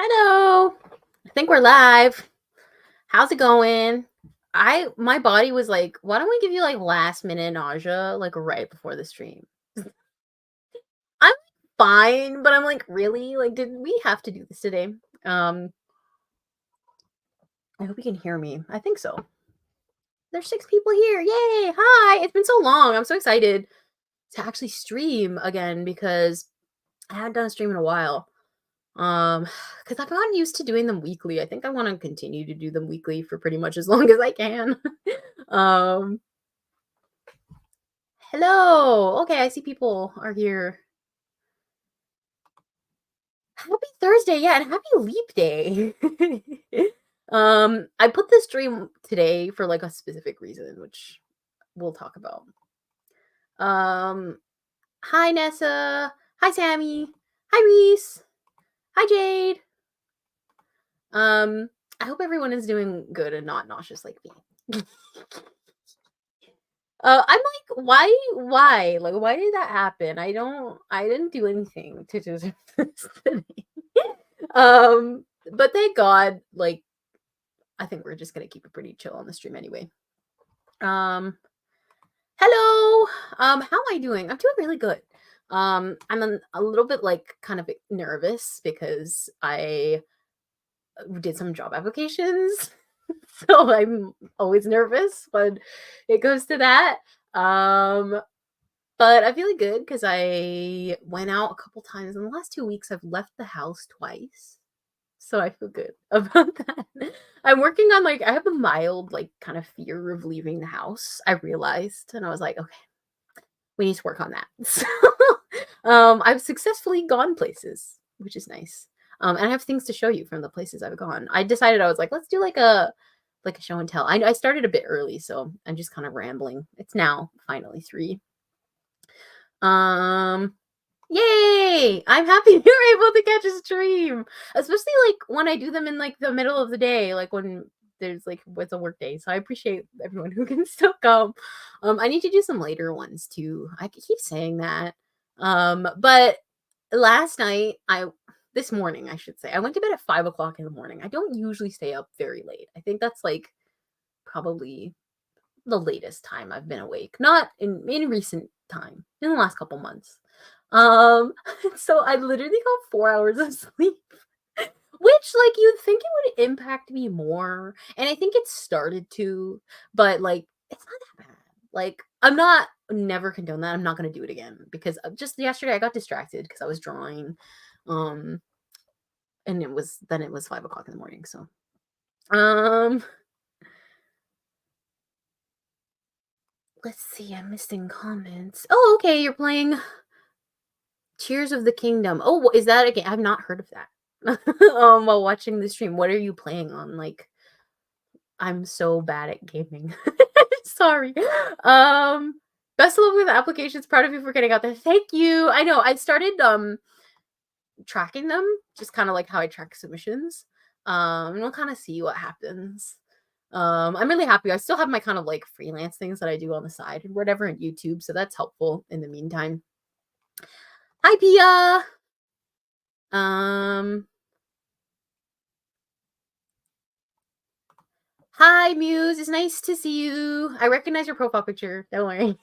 Hello. I think we're live. How's it going? My body was like, why don't we give you like last minute nausea like right before the stream? I'm fine, but I'm like, really? Like, did we have to do this today? Um, I hope you can hear me. I think so. There's 6 people here. Yay! Hi. It's been so long. I'm so excited to actually stream again because I hadn't done a stream in a while. Um, because I've gotten used to doing them weekly. I think I want to continue to do them weekly for pretty much as long as I can. um, Hello. Okay, I see people are here. Happy Thursday, yeah, and happy leap day. I put this stream today for like a specific reason, which we'll talk about. Um, Hi Nessa. Hi Sammy. Hi Reese. Hi Jade. Um, I hope everyone is doing good and not nauseous like me. I'm like, why? Like, why did that happen? I didn't do anything to deserve this today. But thank God, like, I think we're just gonna keep it pretty chill on the stream anyway. Um, Hello. How am I doing? I'm doing really good. I'm a little bit like kind of nervous because I did some job applications. So I'm always nervous when it goes to that. Um, But I'm feeling good because I went out a couple times. In the last 2 weeks, I've left the house twice. So I feel good about that. I'm working on like I have a mild like kind of fear of leaving the house. I realized and I was like, okay, we need to work on that. So I've successfully gone places, which is nice. And I have things to show you from the places I've gone. I decided I was like, let's do like a show and tell. I started a bit early, so I'm just kind of rambling. It's now finally 3. Um, Yay! I'm happy you're able to catch a stream, especially like when I do them in like the middle of the day, like when there's like it's a work day. So I appreciate everyone who can still come. I need to do some later ones too. I keep saying that. But last night, this morning, I should say, I went to bed at 5 o'clock in the morning. I don't usually stay up very late. I think that's like probably the latest time I've been awake. Not in recent time, in the last couple months. Um, so I literally got 4 hours of sleep, which, like, you'd think it would impact me more, and I think it started to, but, like, it's not that bad. Like, I'm not never condone that, I'm not gonna do it again because, just yesterday, I got distracted because I was drawing, um, and it was 5 o'clock in the morning, so, um, let's see, I'm missing comments. Oh, okay, you're playing Tears of the Kingdom. Oh, is that a game? I've not heard of that. While watching the stream, what are you playing on? Like, I'm so bad at gaming. Sorry. Um, Best of luck with the applications. Proud of you for getting out there. Thank you. I know. I started tracking them, just kind of like how I track submissions. And we'll kind of see what happens. I'm really happy. I still have my kind of like freelance things that I do on the side and whatever in YouTube, so that's helpful in the meantime. Hi, Pia. Um, Hi, Muse. It's nice to see you. I recognize your profile picture. Don't worry.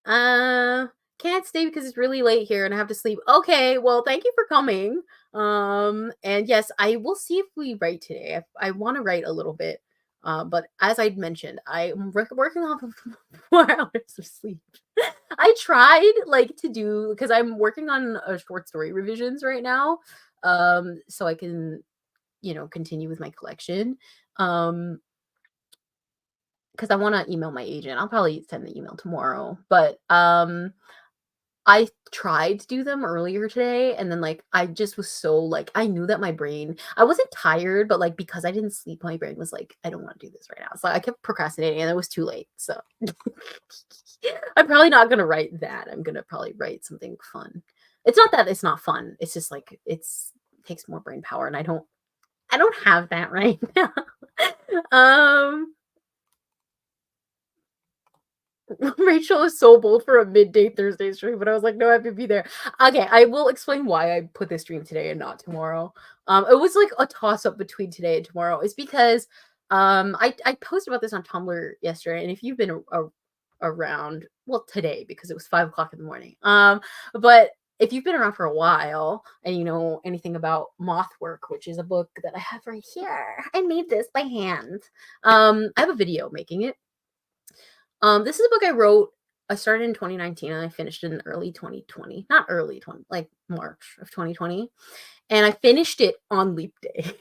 uh, can't stay because it's really late here and I have to sleep. Okay, well, thank you for coming. And yes, I will see if we write today. I want to write a little bit. But as I mentioned, I'm working off of 4 hours of sleep. I tried like to do because I'm working on a short story revisions right now. So I can continue with my collection. Um, because I want to email my agent. I'll probably send the email tomorrow. But I tried to do them earlier today and then like I just was so like I knew that my brain I wasn't tired, but like because I didn't sleep, my brain was like, I don't want to do this right now. So I kept procrastinating and it was too late. So I'm probably not gonna write that. I'm gonna probably write something fun. It's not that it's not fun. It's just like it takes more brain power and I don't have that right now. um Rachel is so bold for a midday Thursday stream, but I was like, no, I have to be there. Okay, I will explain why I put this stream today and not tomorrow. It was like a toss up between today and tomorrow. It's because I posted about this on Tumblr yesterday, and if you've been around, well, today because it was 5 o'clock in the morning. But if you've been around for a while and you know anything about Mothwork, which is a book that I have right here, I made this by hand. I have a video making it. This is a book I wrote. I started in 2019 and I finished in early 2020. Not early 20, like March of 2020. And I finished it on Leap Day.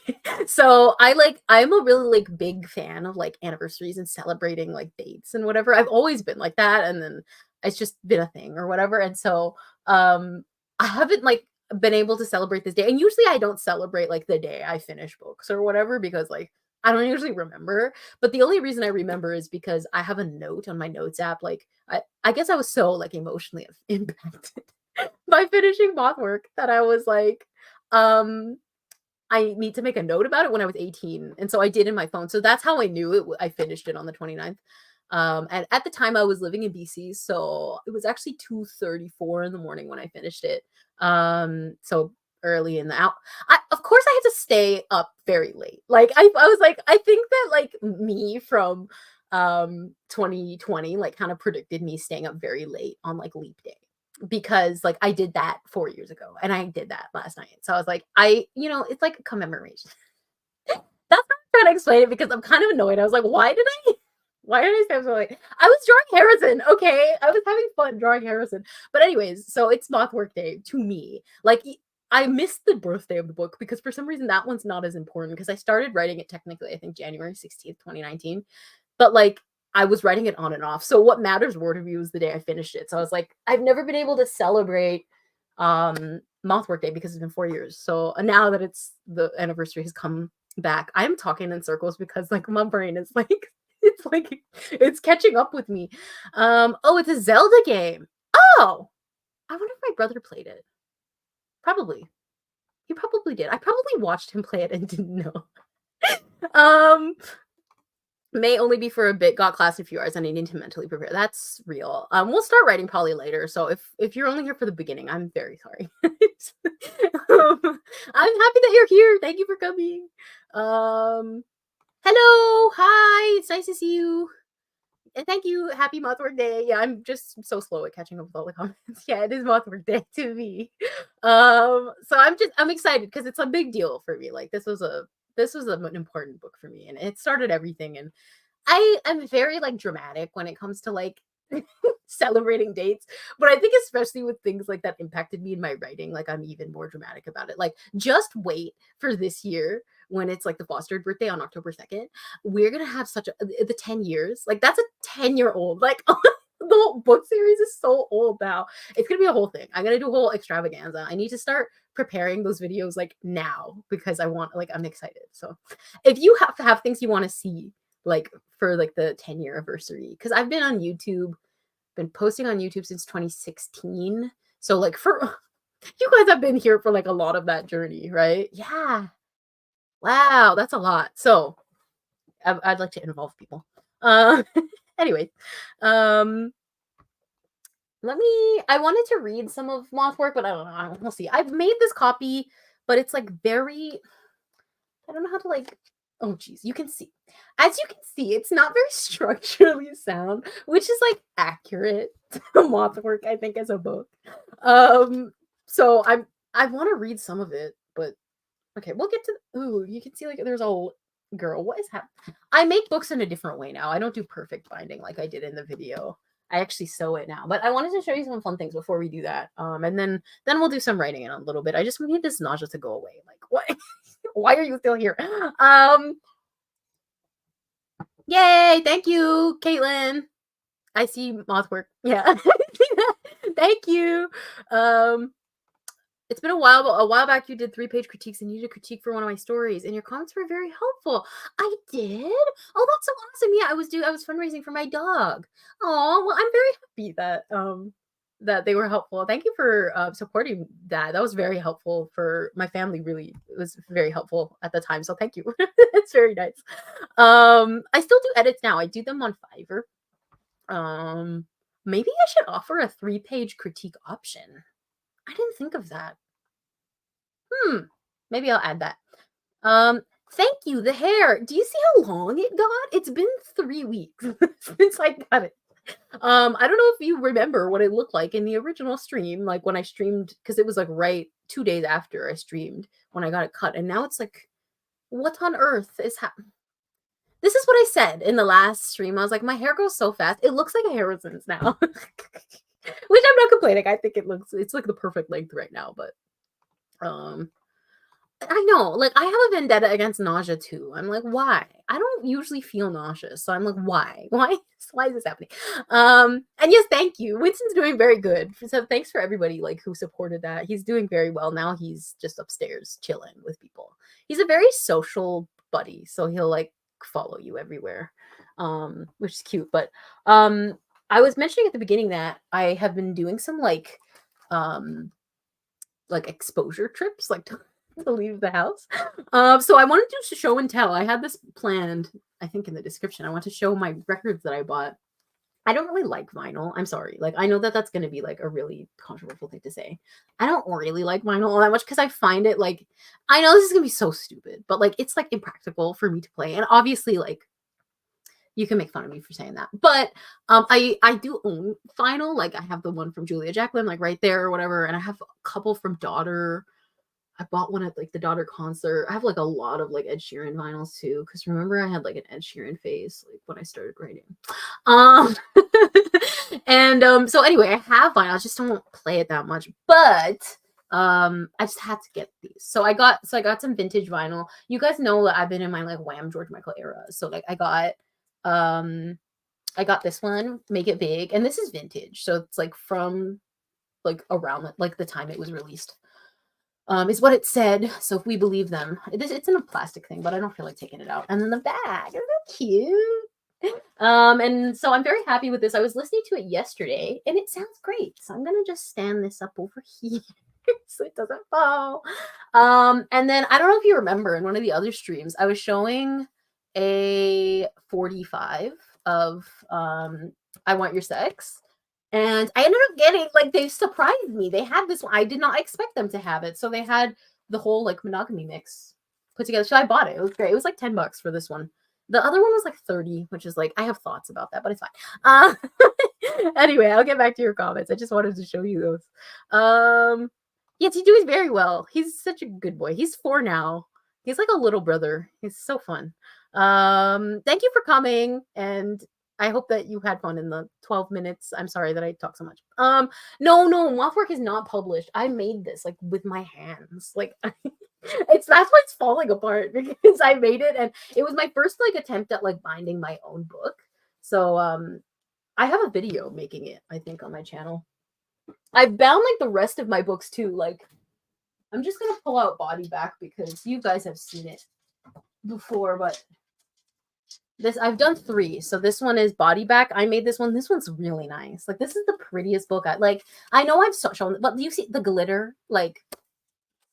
So I'm a really like big fan of like anniversaries and celebrating like dates and whatever. I've always been like that, and then it's just been a thing or whatever. And so I haven't like been able to celebrate this day. And usually I don't celebrate like the day I finish books or whatever because like I don't usually remember. But the only reason I remember is because I have a note on my notes app. Like I guess I was so like emotionally impacted by finishing Mothwork that I was like, I need to make a note about it when I was 18. And so I did in my phone. So that's how I knew it. I finished it on the 29th. And at the time I was living in BC, so it was actually 2:34 in the morning when I finished it. So early in the out. Of course I had to stay up very late. Like I was like, I think that like me from 2020 like kind of predicted me staying up very late on like Leap Day because like I did that 4 years ago and I did that last night. So I was like, it's like a commemoration. That's how I'm trying to explain it because I'm kind of annoyed. I was like, why did I stay up so late? I was drawing Harrison, okay? I was having fun drawing Harrison. But anyways, so it's Mothwork Day to me. Like I missed the birthday of the book because for some reason that one's not as important because I started writing it technically, I think January 16th, 2019. But like I was writing it on and off. So what matters more to me was the day I finished it. So I was like, I've never been able to celebrate Mothwork Day because it's been 4 years. So now that it's the anniversary has come back, I'm talking in circles because like my brain is like it's catching up with me. Oh, it's a Zelda game. Oh, I wonder if my brother played it. Probably. He probably did. I probably watched him play it and didn't know. May only be for a bit. Got class in a few hours. I need to mentally prepare. That's real. We'll start writing probably later. So if you're only here for the beginning, I'm very sorry. I'm happy that you're here. Thank you for coming. Hello, hi. It's nice to see you. And thank you. Happy Mothwork Day. Yeah, I'm just so slow at catching up with all the comments. Yeah, it is Mothwork Day to me. So I'm excited because it's a big deal for me. Like this was an important book for me, and it started everything. And I am very like dramatic when it comes to like celebrating dates, but I think especially with things like that impacted me in my writing, like I'm even more dramatic about it. Like just wait for this year when it's like the Fostered birthday on October 2nd. We're gonna have such the 10 years. Like that's a 10-year-old. Like the whole book series is so old now. It's gonna be a whole thing. I'm gonna do a whole extravaganza. I need to start preparing those videos like now because I'm excited. So if you have things you want to see like for like the 10-year anniversary, because I've been on YouTube, been posting on YouTube since 2016. So like for you guys have been here for like a lot of that journey, right? Yeah. Wow, that's a lot. So I'd like to involve people. Anyway, I wanted to read some of Mothwork, but I don't know. We'll see. I've made this copy, but it's like very, I don't know how to like, oh geez, you can see. As you can see, it's not very structurally sound, which is like accurate to Mothwork, I think, as a book. So I want to read some of it, but okay, we'll get to, ooh, you can see like there's a girl. What is happening? I make books in a different way now. I don't do perfect binding like I did in the video. I actually sew it now. But I wanted to show you some fun things before we do that. And then we'll do some writing in a little bit. I just need this nausea to go away. Like, what? Why are you still here? Yay! Thank you, Caitlin. I see Mothwork. Yeah. Thank you. It's been a while, but a while back you did 3-page critiques and you did a critique for one of my stories, and your comments were very helpful. I did? Oh, that's so awesome. Yeah, I was fundraising for my dog. Oh, well, I'm very happy that that they were helpful. Thank you for supporting that. That was very helpful for my family. Really, it was very helpful at the time. So thank you. It's very nice. I still do edits now. I do them on Fiverr. Um, maybe I should offer a 3-page critique option. I didn't think of that. Maybe I'll add that. Thank you. The hair. Do you see how long it got? It's been 3 weeks since I got it. I don't know if you remember what it looked like in the original stream, like when I streamed, because it was like right 2 days after I streamed when I got it cut, and now it's like, what on earth is happening? This is what I said in the last stream. I was like, my hair grows so fast. It looks like a Harrison's now. Which I'm not complaining. I think it's like the perfect length right now, but I know, like I have a vendetta against nausea too. I'm like, why? I don't usually feel nauseous, so I'm like, why? Why is this happening? And yes, thank you. Winston's doing very good. So thanks for everybody like who supported that. He's doing very well now. He's just upstairs chilling with people. He's a very social buddy, so he'll like follow you everywhere, which is cute. But I was mentioning at the beginning that I have been doing some like exposure trips, like to leave the house. So I wanted to show and tell. I had this planned, I think in the description. I want to show my records that I bought. I don't really like vinyl. I'm sorry. Like, I know that that's going to be like a really controversial thing to say. I don't really like vinyl all that much because I find it like, I know this is going to be so stupid, but like, it's like impractical for me to play. And obviously, like, you can make fun of me for saying that, but I do own vinyl. Like, I have the one from Julia Jacqueline, like right there or whatever, and I have a couple from Daughter. I bought one at like the Daughter concert. I have like a lot of like Ed Sheeran vinyls too, because remember I had like an Ed Sheeran phase like when I started writing. And so anyway, I have vinyl. I just don't play it that much, but I just had to get these. So I got some vintage vinyl. You guys know that I've been in my like Wham George Michael era. So like I got this one, Make It Big, and this is vintage. So it's like from like around like the time it was released. Is what it said. So if we believe them, it's in a plastic thing, but I don't feel like taking it out. And then the bag, isn't that cute? And so I'm very happy with this. I was listening to it yesterday, and it sounds great. So I'm gonna just stand this up over here so it doesn't fall. And then I don't know if you remember in one of the other streams, I was showing a 45 of I Want Your Sex. And I ended up getting, like, they surprised me. They had this one. I did not expect them to have it. So they had the whole, like, monogamy mix put together. So I bought it. It was great. It was like $10 for this one. The other one was like 30, which is like, I have thoughts about that, but it's fine. Anyway, I'll get back to your comments. I just wanted to show you those. Yes, he's doing very well. He's such a good boy. He's 4 now. He's like a little brother. He's so fun. Thank you for coming, and I hope that you had fun in the 12 minutes. I'm sorry that I talked so much. No, Mothwork is not published. I made this like with my hands. Like that's why it's falling apart, because I made it and it was my first like attempt at like binding my own book. So I have a video making it, I think, on my channel. I've bound like the rest of my books too. Like I'm just gonna pull out Body Back because you guys have seen it before, but this I've done 3. So this one is Body Back. I made this one. This one's really nice. Like this is the prettiest book. I know I've shown, but do you see the glitter? Like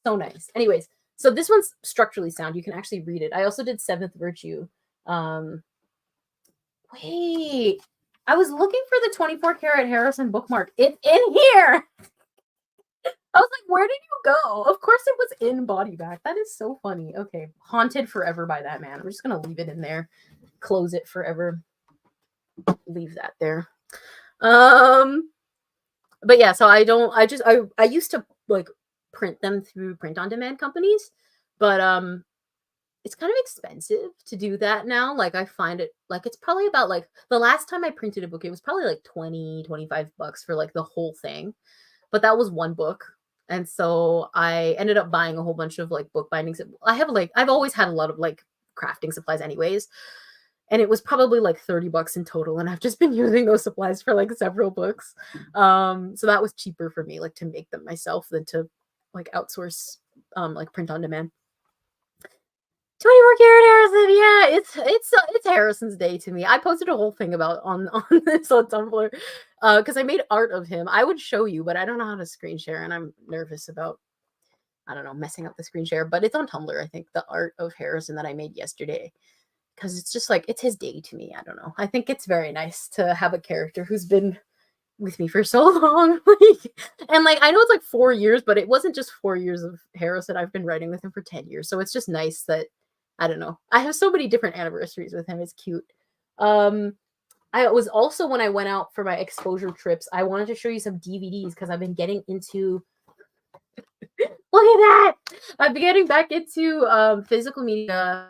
so nice. Anyways, so this one's structurally sound. You can actually read it. I also did Seventh Virtue. Wait, I was looking for the 24 karat Harrison bookmark. It's in here. I was like, where did you go? Of course it was in Body Back. That is so funny. Okay, Haunted Forever by that man. I'm just gonna leave it in there. Close it forever. Leave that there. But yeah, so I used to like print them through print on demand companies, but it's kind of expensive to do that now. Like I find it like it's probably about like the last time I printed a book, it was probably like $20-25 for like the whole thing. But that was one book. And so I ended up buying a whole bunch of like book bindings. I've always had a lot of like crafting supplies anyways. And it was probably like $30 in total. And I've just been using those supplies for like several books. So that was cheaper for me, like to make them myself than to like outsource like print on demand. 24 karat Harrison, yeah, it's Harrison's day to me. I posted a whole thing about on this on Tumblr because I made art of him. I would show you, but I don't know how to screen share, and I'm nervous about, I don't know, messing up the screen share. But it's on Tumblr, I think, the art of Harrison that I made yesterday. because it's just like it's his day to me. I don't know. I think it's very nice to have a character who's been with me for so long. And like I know it's like 4 years, but it wasn't just 4 years of Harrison. I've been writing with him for 10 years. So it's just nice that I don't know. I have so many different anniversaries with him. It's cute. Um I was also when I went out for my exposure trips, I wanted to show you some DVDs because I've been getting into look at that. I've been getting back into physical media.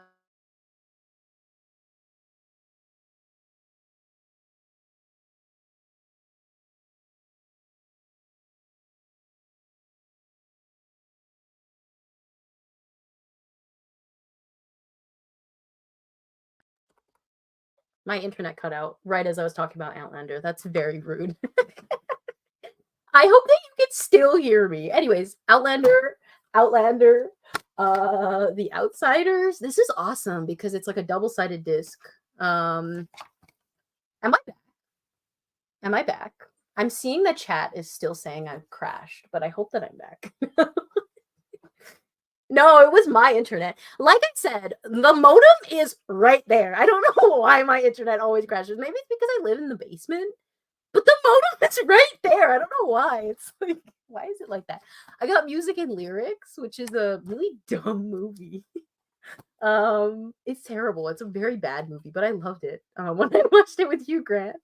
My internet cut out right as I was talking about Outlander. That's very rude. I hope that you can still hear me. Anyways, Outlander, The Outsiders. This is awesome because it's like a double-sided disc. Am I back? Am I back? I'm seeing the chat is still saying I've crashed, but I hope that I'm back. No, it was my internet. Like I said, the modem is right there. I don't know why my internet always crashes. Maybe it's because I live in the basement. But the modem is right there. I don't know why. It's like, why is it like that? I got Music and Lyrics, which is a really dumb movie. It's terrible. It's a very bad movie, but I loved it when I watched it with Hugh Grant.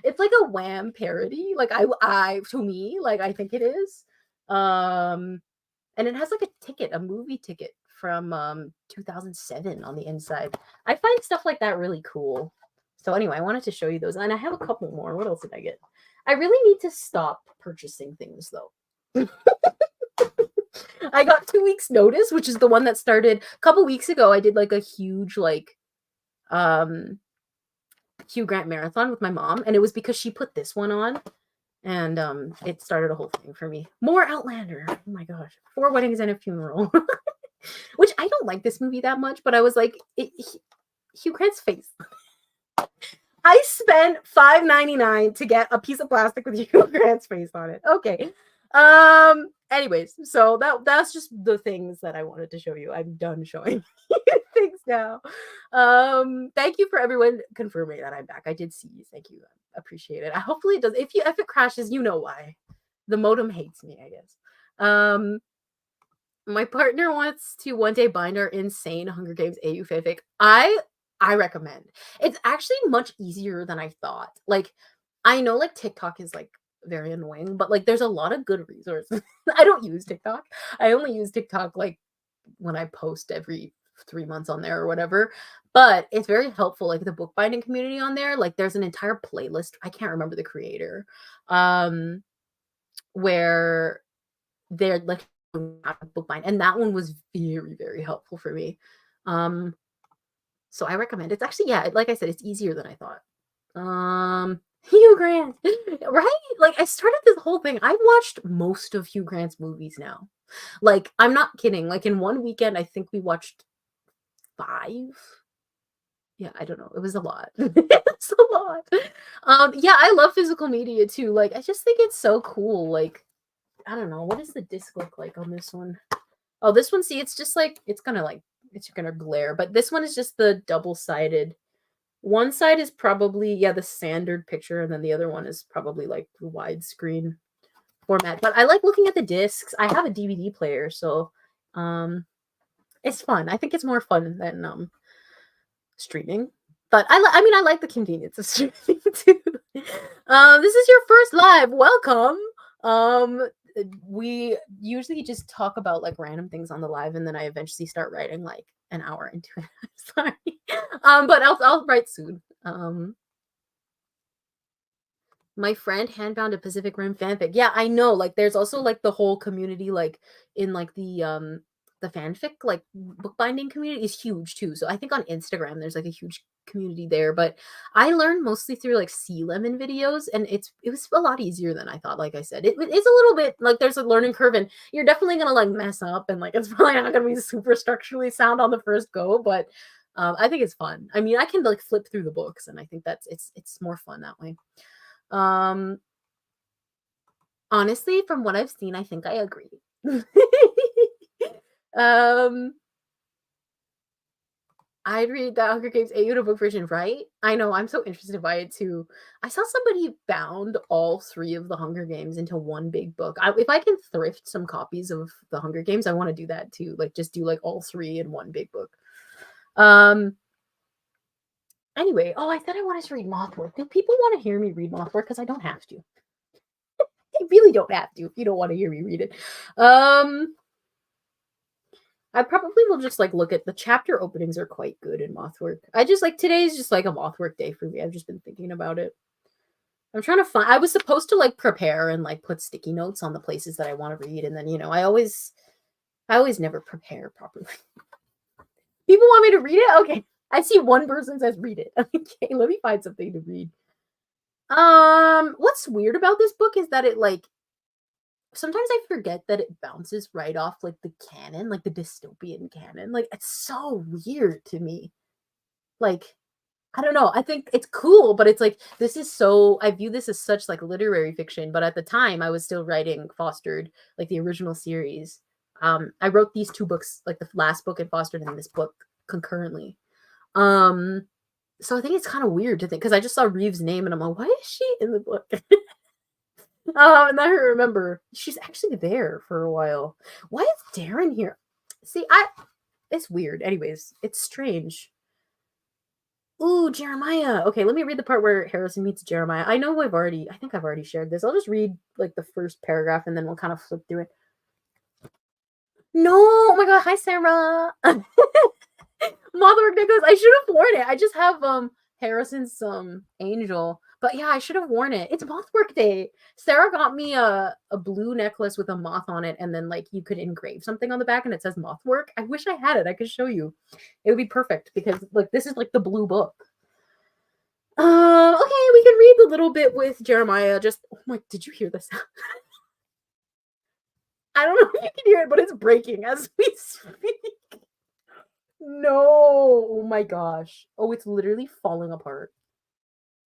It's like a Wham parody. Like to me, like I think it is. And it has like a ticket, a movie ticket from 2007 on the inside. I find stuff like that really cool. So anyway, I wanted to show you those, and I have a couple more. What else did I get? I really need to stop purchasing things though. I got 2 weeks notice, which is the one that started a couple weeks ago. I did like a huge like um Hugh Grant marathon with my mom, and it was because she put this one on, and it started a whole thing for me. More Outlander. Oh my gosh. 4 Weddings and a Funeral. Which I don't like this movie that much, but I was like, Hugh Grant's face. I spent $5.99 to get a piece of plastic with Hugh Grant's face on it. Okay. Anyways, so that's just the things that I wanted to show you. I'm done showing you things now. Thank you for everyone confirming that I'm back. I did see you. Thank you. I appreciate it. Hopefully it does. If it crashes, you know why. The modem hates me, I guess. My partner wants to one day bind our insane Hunger Games AU fanfic. I recommend. It's actually much easier than I thought. Like, I know like TikTok is like very annoying, but like there's a lot of good resources. I don't use TikTok. I only use TikTok like when I post every 3 months on there or whatever. But it's very helpful. Like the bookbinding community on there, like there's an entire playlist. I can't remember the creator, where they're like bookbind, and that one was very, very helpful for me. So I recommend. It's actually, yeah, like I said, it's easier than I thought. Hugh Grant, right? Like I started this whole thing. I've watched most of Hugh Grant's movies now. Like I'm not kidding. Like in one weekend, I think we watched 5. Yeah, I don't know. It was a lot. It's a lot. Yeah, I love physical media too. Like I just think it's so cool. Like I don't know. What does the disc look like on this one? Oh, this one, see, it's just like it's gonna glare, but this one is just the double-sided. One side is probably, yeah, the standard picture, and then the other one is probably like the widescreen format. But I like looking at the discs. I have a DVD player, so it's fun. I think it's more fun than streaming. But I mean I like the convenience of streaming too. This is your first live. Welcome. We usually just talk about like random things on the live, and then I eventually start writing like an hour into it. Sorry. But I'll write soon. My friend handbound a Pacific Rim fanfic. Yeah, I know. Like there's also like the whole community like in like the fanfic like bookbinding community is huge too. So I think on Instagram there's like a huge community there, but I learned mostly through like Sea Lemon videos, and it was a lot easier than I thought. Like I said, it's a little bit like there's a learning curve, and you're definitely gonna like mess up, and like it's probably not gonna be super structurally sound on the first go, but I think it's fun. I mean, I can like flip through the books, and I think that's it's more fun that way. Um, Honestly, from what I've seen, I think I agree. um, I'd read the Hunger Games audiobook version, right? I know, I'm so interested by it too. I saw somebody bound all 3 of the Hunger Games into one big book. If I can thrift some copies of the Hunger Games, I wanna do that too, like, just do, like, all 3 in one big book. Um, anyway, oh, I said I wanted to read Mothwork. Do people wanna hear me read Mothwork? Because I don't have to. I really don't have to if you don't wanna hear me read it. I probably will just like look at the chapter openings are quite good in Mothwork. I just like today's just like a Mothwork day for me. I've just been thinking about it. I'm trying to find I was supposed to like prepare and like put sticky notes on the places that I want to read and then I always never prepare properly. People want me to read it? Okay. I see one person says read it. Okay, let me find something to read. What's weird about this book is that it like sometimes I forget that it bounces right off like the canon, like the dystopian canon. Like it's so weird to me. Like I don't know. I think it's cool, but it's like this is so I view this as such like literary fiction, but at the time I was still writing Fostered, like the original series. I wrote these 2 books, like the last book in Fostered and this book concurrently. Um so I think it's kind of weird to think because I just saw Reeve's name and I'm like, why is she in the book? And I remember she's actually there for a while. Why is Darren here? See, it's weird. Anyways, it's strange. Ooh, Jeremiah. Okay, let me read the part where Harrison meets Jeremiah. I think I've already shared this. I'll just read like the first paragraph and then we'll kind of flip through it. No, oh my god, hi Sarah. Mother Nicholas, I should have worn it. I just have Harrison's angel. But yeah, I should have worn it. It's Mothwork Day. Sarah got me a blue necklace with a moth on it, and then like you could engrave something on the back and it says Mothwork. I wish I had it. I could show you. It would be perfect because like this is like the blue book. Okay, we can read the little bit with Jeremiah. Just oh my, did you hear this? I don't know if you can hear it, but it's breaking as we speak. No, oh my gosh. Oh, it's literally falling apart.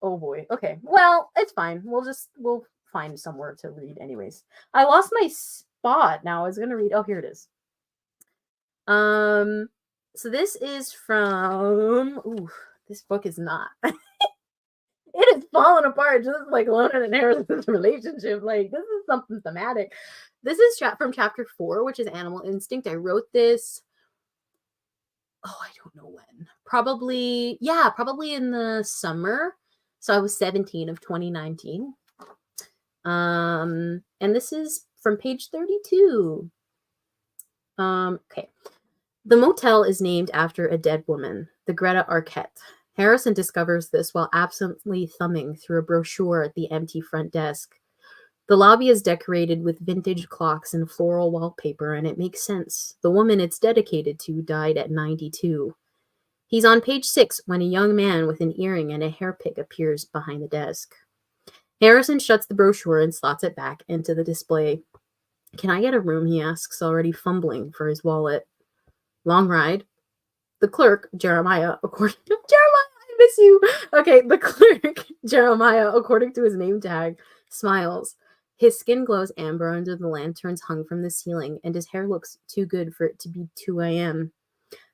Oh boy. Okay. Well, it's fine. We'll find somewhere to read anyways. I lost my spot now. I was gonna read. Oh, here it is. So this is from ooh, this book is not. It is falling apart just like Lona and Harrison's relationship. Like this is something thematic. This is from chapter 4, which is Animal Instinct. I wrote this I don't know when. Probably in the summer. So I was 17 of 2019. And this is from page 32. Okay. The motel is named after a dead woman, the Greta Arquette. Harrison discovers this while absently thumbing through a brochure at the empty front desk. The lobby is decorated with vintage clocks and floral wallpaper, and it makes sense. The woman it's dedicated to died at 92. He's on page 6 when a young man with an earring and a hairpick appears behind the desk. Harrison shuts the brochure and slots it back into the display. Can I get a room, he asks, already fumbling for his wallet. Long ride? The clerk, Jeremiah, according to Jeremiah, I miss you. Okay, the clerk, Jeremiah, according to his name tag, smiles. His skin glows amber under the lanterns hung from the ceiling, and his hair looks too good for it to be 2 a.m.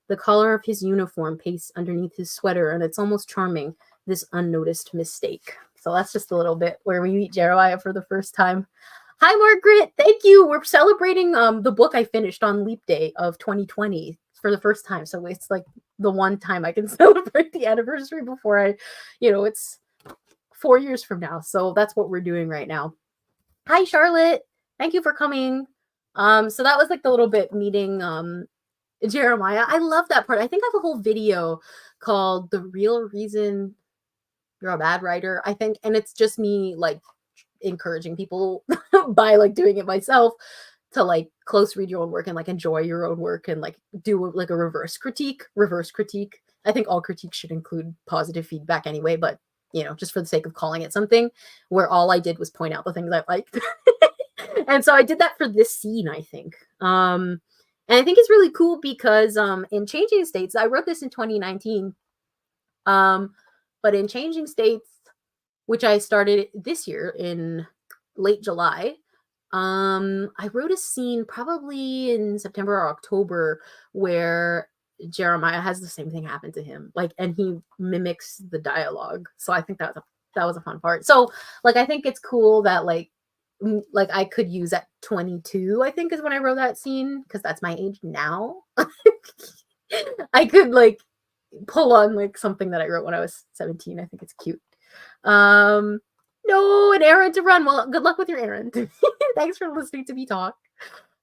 The collar of his uniform pastes underneath his sweater, and it's almost charming, this unnoticed mistake. So that's just a little bit where we meet Jeremiah for the first time. Hi, Margaret. Thank you. We're celebrating the book I finished on Leap Day of 2020 for the first time. So it's like the one time I can celebrate the anniversary before it's 4 years from now. So that's what we're doing right now. Hi, Charlotte. Thank you for coming. So that was like the little bit meeting Jeremiah. I love that part. I think I have a whole video called The Real Reason You're a Bad Writer, I think. And it's just me like encouraging people by like doing it myself to like close read your own work and like enjoy your own work and like do like a reverse critique. I think all critiques should include positive feedback anyway, but just for the sake of calling it something, where all I did was point out the things I liked. And so I did that for this scene, I think. And I think it's really cool because in Changing States, I wrote this in 2019. But in Changing States, which I started this year in late July, I wrote a scene probably in September or October where Jeremiah has the same thing happen to him. Like, and he mimics the dialogue. So I think that was a fun part. So like I think it's cool that like I could use at 22, I think is when I wrote that scene, because that's my age now. I could like pull on like something that I wrote when I was 17. I think it's cute. No, an errand to run. Well, good luck with your errand. Thanks for listening to me talk.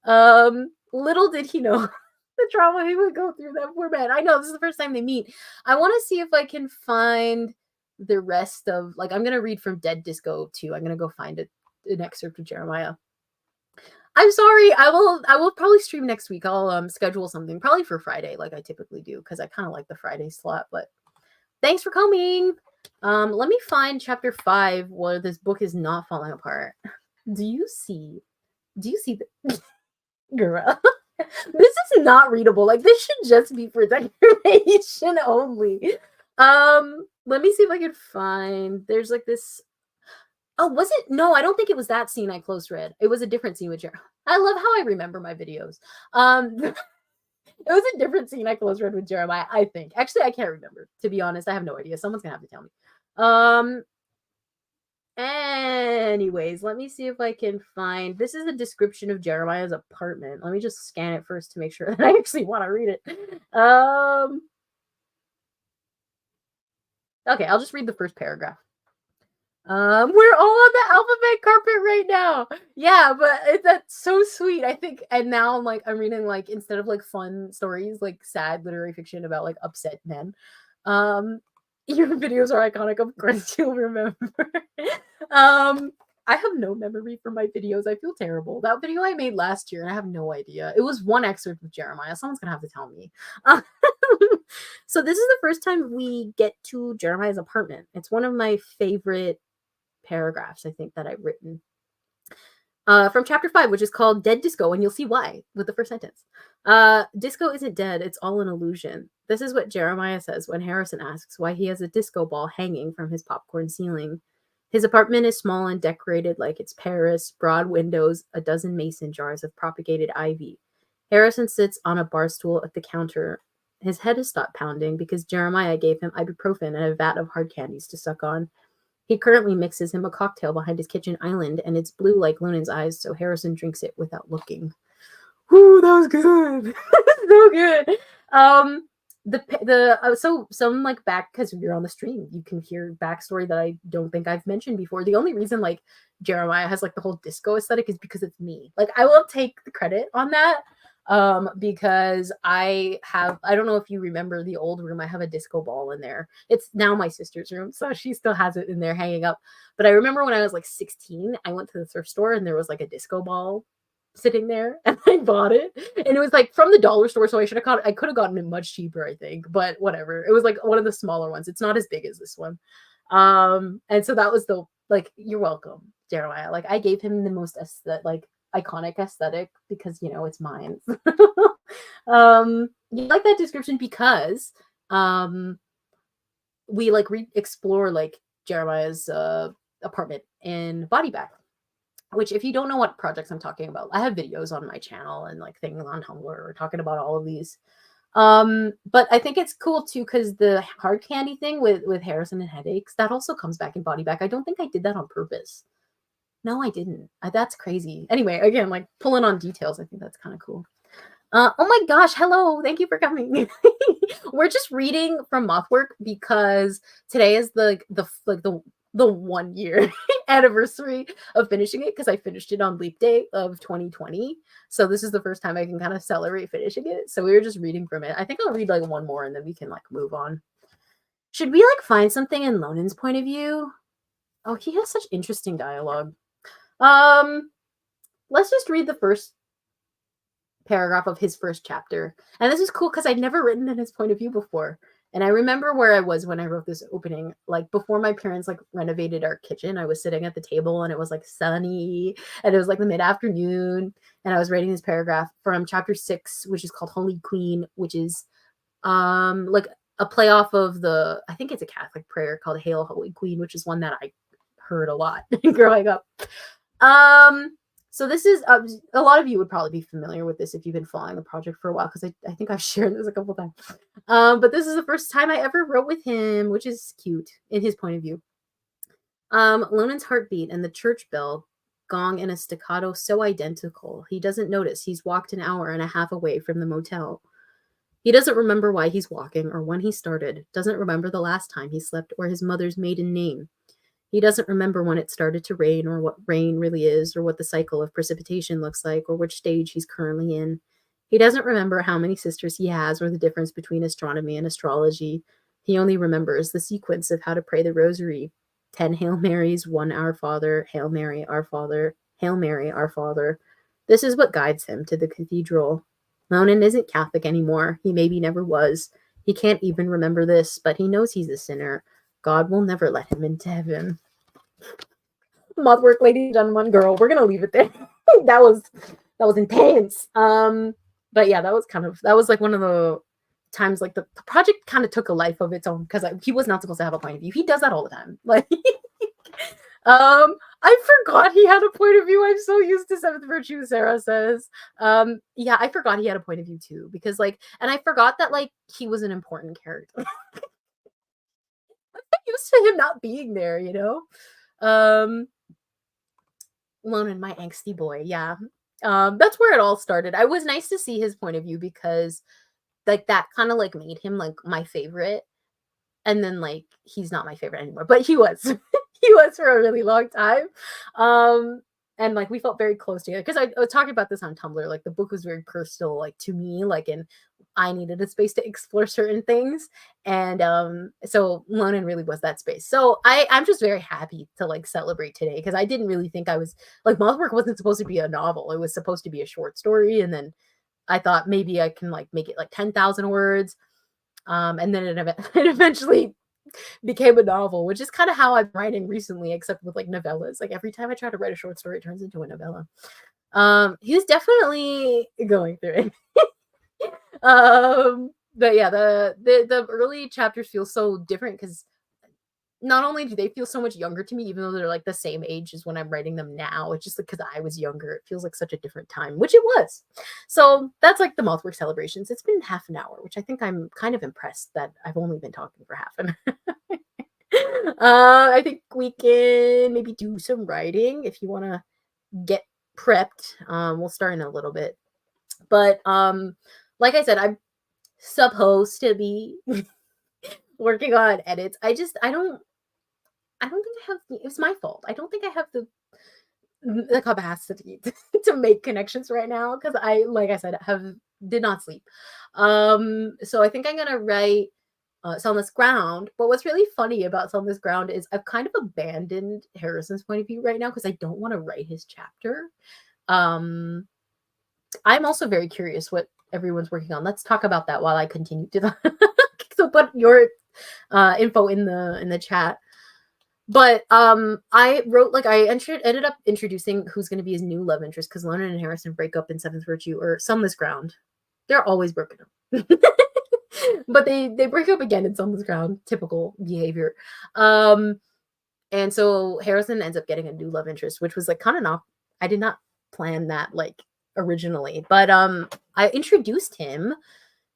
Little did he know the trauma he would go through, that poor man. I know this is the first time they meet. I want to see if I can find the rest of, like, I'm gonna read from Dead Disco too. I'm gonna go find an excerpt of Jeremiah. I'm sorry. I will probably stream next week. I'll schedule something probably for Friday, like I typically do, because I kind of like the Friday slot. But thanks for coming. Let me find chapter 5 where this book is not falling apart. Do you see the girl? This is not readable. Like, this should just be for decoration only. Let me see if I can find. There's like this. Oh, was it? No, I don't think it was that scene I close read. It was a different scene with Jeremiah. I love how I remember my videos. It was a different scene I close read with Jeremiah, I think. Actually, I can't remember. To be honest, I have no idea. Someone's gonna have to tell me. Anyways, let me see if I can find. This is a description of Jeremiah's apartment. Let me just scan it first to make sure that I actually want to read it. Okay, I'll just read the first paragraph. We're all on the alphabet carpet right now. Yeah, but that's so sweet. I think, and now I'm reading like, instead of like fun stories, like sad literary fiction about like upset men. Your videos are iconic, of course you'll remember. I have no memory for my videos. I feel terrible. That video I made last year, and I have no idea. It was one excerpt of Jeremiah. Someone's gonna have to tell me. So this is the first time we get to Jeremiah's apartment. It's one of my favorite paragraphs, I think, that I've written. From chapter 5, which is called Dead Disco, and you'll see why with the first sentence. Disco isn't dead, it's all an illusion. This is what Jeremiah says when Harrison asks why he has a disco ball hanging from his popcorn ceiling. His apartment is small and decorated like it's Paris, broad windows, a dozen mason jars of propagated ivy. Harrison sits on a bar stool at the counter. His head has stopped pounding because Jeremiah gave him ibuprofen and a vat of hard candies to suck on. He currently mixes him a cocktail behind his kitchen island, and it's blue like Lunan's eyes, so Harrison drinks it without looking. Whoo, that was good. So good. So some like back, because you're on the stream, you can hear backstory that I don't think I've mentioned before. The only reason like Jeremiah has like the whole disco aesthetic is because it's me. Like, I will take the credit on that. Because I don't know if you remember the old room. I have a disco ball in there. It's now my sister's room, so she still has it in there hanging up. But I remember when I was like 16, I went to the thrift store and there was like a disco ball sitting there, and I bought it. And it was like from the dollar store, so I could have gotten it much cheaper, I think. But whatever. It was like one of the smaller ones. It's not as big as this one. And so that was the, like, you're welcome, Jeremiah. Like, I gave him the most iconic aesthetic because, you know, it's mine. You like that description because we like explore like Jeremiah's apartment in Body Bag, which, if you don't know what projects I'm talking about, I have videos on my channel and like things on Tumblr talking about all of these. But I think it's cool too because the hard candy thing with Harrison and headaches, that also comes back in Body Bag. I don't think I did that on purpose. No, I didn't. That's crazy. Anyway, again, like pulling on details, I think that's kind of cool. Oh my gosh, hello. Thank you for coming. We're just reading from Mothwork because today is the 1 year anniversary of finishing it, because I finished it on Leap Day of 2020. So this is the first time I can kind of celebrate finishing it. So we were just reading from it. I think I'll read like one more and then we can like move on. Should we like find something in Lonan's point of view? Oh, he has such interesting dialogue. Let's just read the first paragraph of his first chapter. And this is cool because I'd never written in his point of view before. And I remember where I was when I wrote this opening. Like, before my parents like renovated our kitchen, I was sitting at the table and it was like sunny and it was like the mid-afternoon, and I was writing this paragraph from chapter 6, which is called Holy Queen, which is like a play off of I think it's a Catholic prayer called Hail Holy Queen, which is one that I heard a lot growing up. So this is a lot of you would probably be familiar with this if you've been following the project for a while, because I think I've shared this a couple times. But this is the first time I ever wrote with him, which is cute in his point of view. Lonan's heartbeat and the church bell gong in a staccato so identical, he doesn't notice he's walked an hour and a half away from the motel. He doesn't remember why he's walking or when he started, doesn't remember the last time he slept or his mother's maiden name. He doesn't remember when it started to rain or what rain really is or what the cycle of precipitation looks like or which stage he's currently in. He doesn't remember how many sisters he has or the difference between astronomy and astrology. He only remembers the sequence of how to pray the rosary. 10 Hail Marys, 1 Our Father, Hail Mary, Our Father, Hail Mary, Our Father. This is what guides him to the cathedral. Lonan isn't Catholic anymore. He maybe never was. He can't even remember this, but he knows he's a sinner. God will never let him into heaven. Mothwork, lady, done one girl. We're gonna leave it there. that was intense. But yeah, that was like one of the times like the project kind of took a life of its own because he was not supposed to have a point of view. He does that all the time. Like I forgot he had a point of view. I'm so used to Seventh Virtue, Sarah says. Yeah, I forgot he had a point of view too, because like, and I forgot that like he was an important character. I'm used to him not being there, you know? Lonan, my angsty boy, yeah. That's where it all started. I was nice to see his point of view because like that kind of like made him like my favorite. And then like he's not my favorite anymore, but he was. He was for a really long time. And like we felt very close together because I was talking about this on Tumblr. Like the book was very personal, like to me, like, and I needed a space to explore certain things. And so Lonan really was that space. So I'm just very happy to like celebrate today because I didn't really think I was like Mothwork wasn't supposed to be a novel. It was supposed to be a short story. And then I thought maybe I can like make it like 10,000 words. And then it eventually became a novel, which is kind of how I'm writing recently, except with like novellas. Like every time I try to write a short story, it turns into a novella. He's definitely going through it. But yeah, the early chapters feel so different because not only do they feel so much younger to me, even though they're like the same age as when I'm writing them now, it's just because I was younger. It feels like such a different time, which it was. So that's like the Mothwork celebrations. It's been half an hour, which I think I'm kind of impressed that I've only been talking for half an hour. I think we can maybe do some writing if you want to get prepped. We'll start in a little bit. But like I said, I'm supposed to be working on edits. I don't think I have it's my fault. I don't think I have the capacity to make connections right now because I like I said did not sleep. So I think I'm gonna write Sunless Ground. But what's really funny about Sunless Ground is I've kind of abandoned Harrison's point of view right now because I don't want to write his chapter. I'm also very curious what everyone's working on. Let's talk about that while I continue to so put your info in the chat. But I wrote like I ended up introducing who's going to be his new love interest because Lonan and Harrison break up in Seventh Virtue or Sunless Ground. They're always broken up. But they break up again in Sunless Ground, typical behavior. And so Harrison ends up getting a new love interest, which was like kind of not I did not plan that like originally. But I introduced him,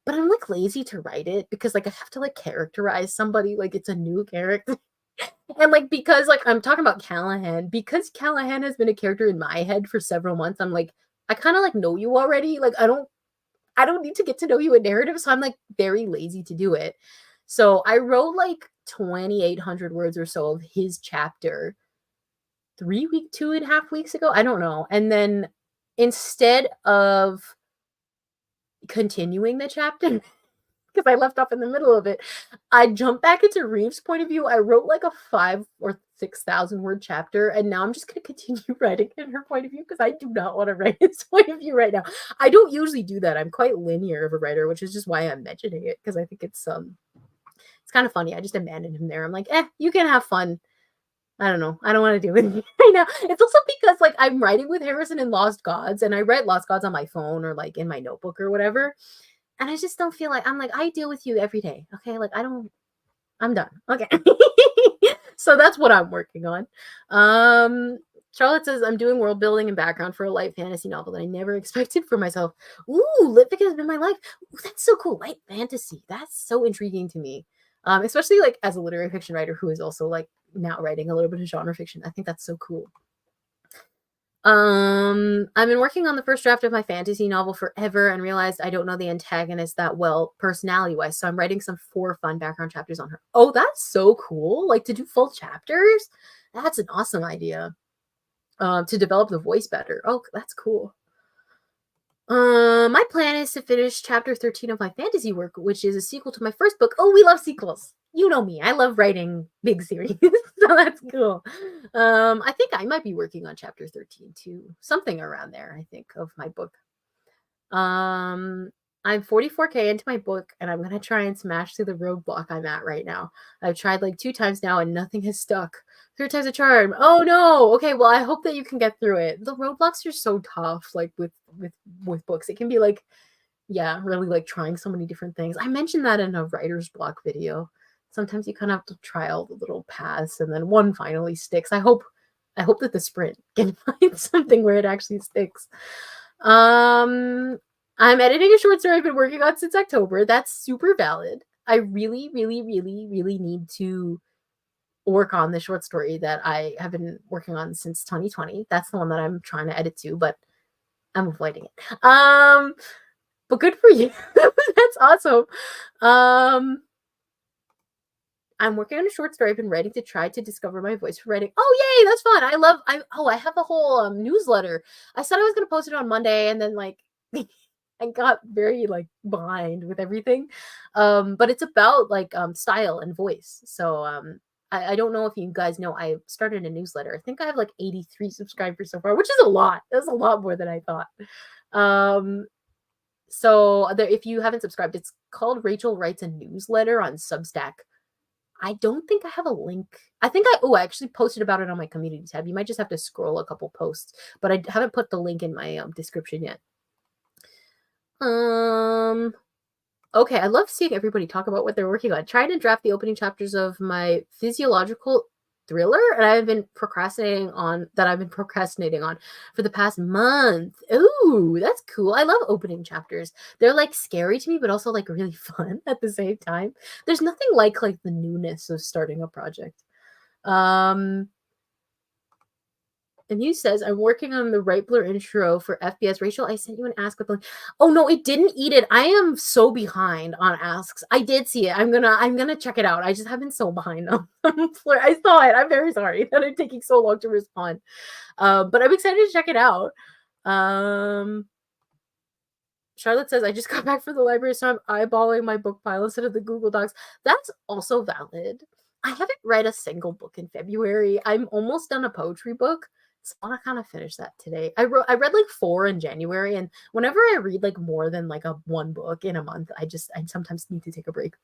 but I'm like lazy to write it because like I have to like characterize somebody like it's a new character. And like because like I'm talking about Callahan, because Callahan has been a character in my head for several months, I'm like, I kind of like know you already. Like I don't need to get to know you in narrative, so I'm like very lazy to do it. So I wrote like 2,800 words or so of his chapter 2.5 weeks ago. I don't know. And then instead of continuing the chapter, because I left off in the middle of it, I jumped back into Reeve's point of view. I wrote like a 5,000 or 6,000 word chapter, and now I'm just going to continue writing in her point of view because I do not want to write his point of view right now. I don't usually do that. I'm quite linear of a writer, which is just why I'm mentioning it because I think it's kind of funny. I just abandoned him there. I'm like, you can have fun. I don't know. I don't want to do it right now. It's also because like I'm writing with Harrison in Lost Gods, and I write Lost Gods on my phone or like in my notebook or whatever. And I just don't feel like I'm like, I deal with you every day. Okay. Like I'm done. Okay. So that's what I'm working on. Charlotte says, I'm doing world building and background for a light fantasy novel that I never expected for myself. Ooh, Litvic has been my life. Ooh, that's so cool. Light fantasy. That's so intriguing to me. Especially like as a literary fiction writer who is also like now writing a little bit of genre fiction. I think that's so cool. I've been working on the first draft of my fantasy novel forever and realized I don't know the antagonist that well personality-wise, so I'm writing some 4 fun background chapters on her. Oh, that's so cool. Like to do full chapters? That's an awesome idea. To develop the voice better. Oh, that's cool. My plan is to finish chapter 13 of my fantasy work, which is a sequel to my first book. Oh, we love sequels. You know me. I love writing big series. So that's cool. I think I might be working on chapter 13 too. Something around there, I think, of my book. I'm 44K into my book and I'm going to try and smash through the roadblock I'm at right now. I've tried like 2 times now and nothing has stuck. 3 times a charm. Oh no. Okay, well I hope that you can get through it. The roadblocks are so tough like with books. It can be like yeah, really like trying so many different things. I mentioned that in a writer's block video. Sometimes you kind of have to try all the little paths and then one finally sticks. I hope that the sprint can find something where it actually sticks. I'm editing a short story I've been working on since October. That's super valid. I really, really, really, really need to work on the short story that I have been working on since 2020. That's the one that I'm trying to edit to, but I'm avoiding it. But good for you. That's awesome. I'm working on a short story I've been writing to try to discover my voice for writing. Oh, yay, that's fun. I have a whole newsletter. I said I was going to post it on Monday and then like I got very like behind with everything. But it's about like style and voice. So I don't know if you guys know I started a newsletter. I think I have like 83 subscribers so far, which is a lot. That's a lot more than I thought. So if you haven't subscribed, it's called Rachel Writes a Newsletter on Substack. I don't think I have a link. I think I actually posted about it on my community tab. You might just have to scroll a couple posts, but I haven't put the link in my description yet. Okay, I love seeing everybody talk about what they're working on. Trying to draft the opening chapters of my physiological thriller, and I've been procrastinating on for the past month. Ooh, that's cool. I love opening chapters. They're like scary to me, but also like really fun at the same time. There's nothing like the newness of starting a project. And you says, I'm working on the Rightblur intro for FPS. Rachel, I sent you an ask with the link. Oh no, it didn't eat it. I am so behind on asks. I did see it. I'm gonna check it out. I just have been so behind on I saw it. I'm very sorry that I'm taking so long to respond. But I'm excited to check it out. Charlotte says, I just got back from the library, so I'm eyeballing my book pile instead of the Google Docs. That's also valid. I haven't read a single book in February. I'm almost done a poetry book. So I want to kind of finish that today. I read like 4 in January, and whenever I read like more than like one book in a month, I sometimes need to take a break.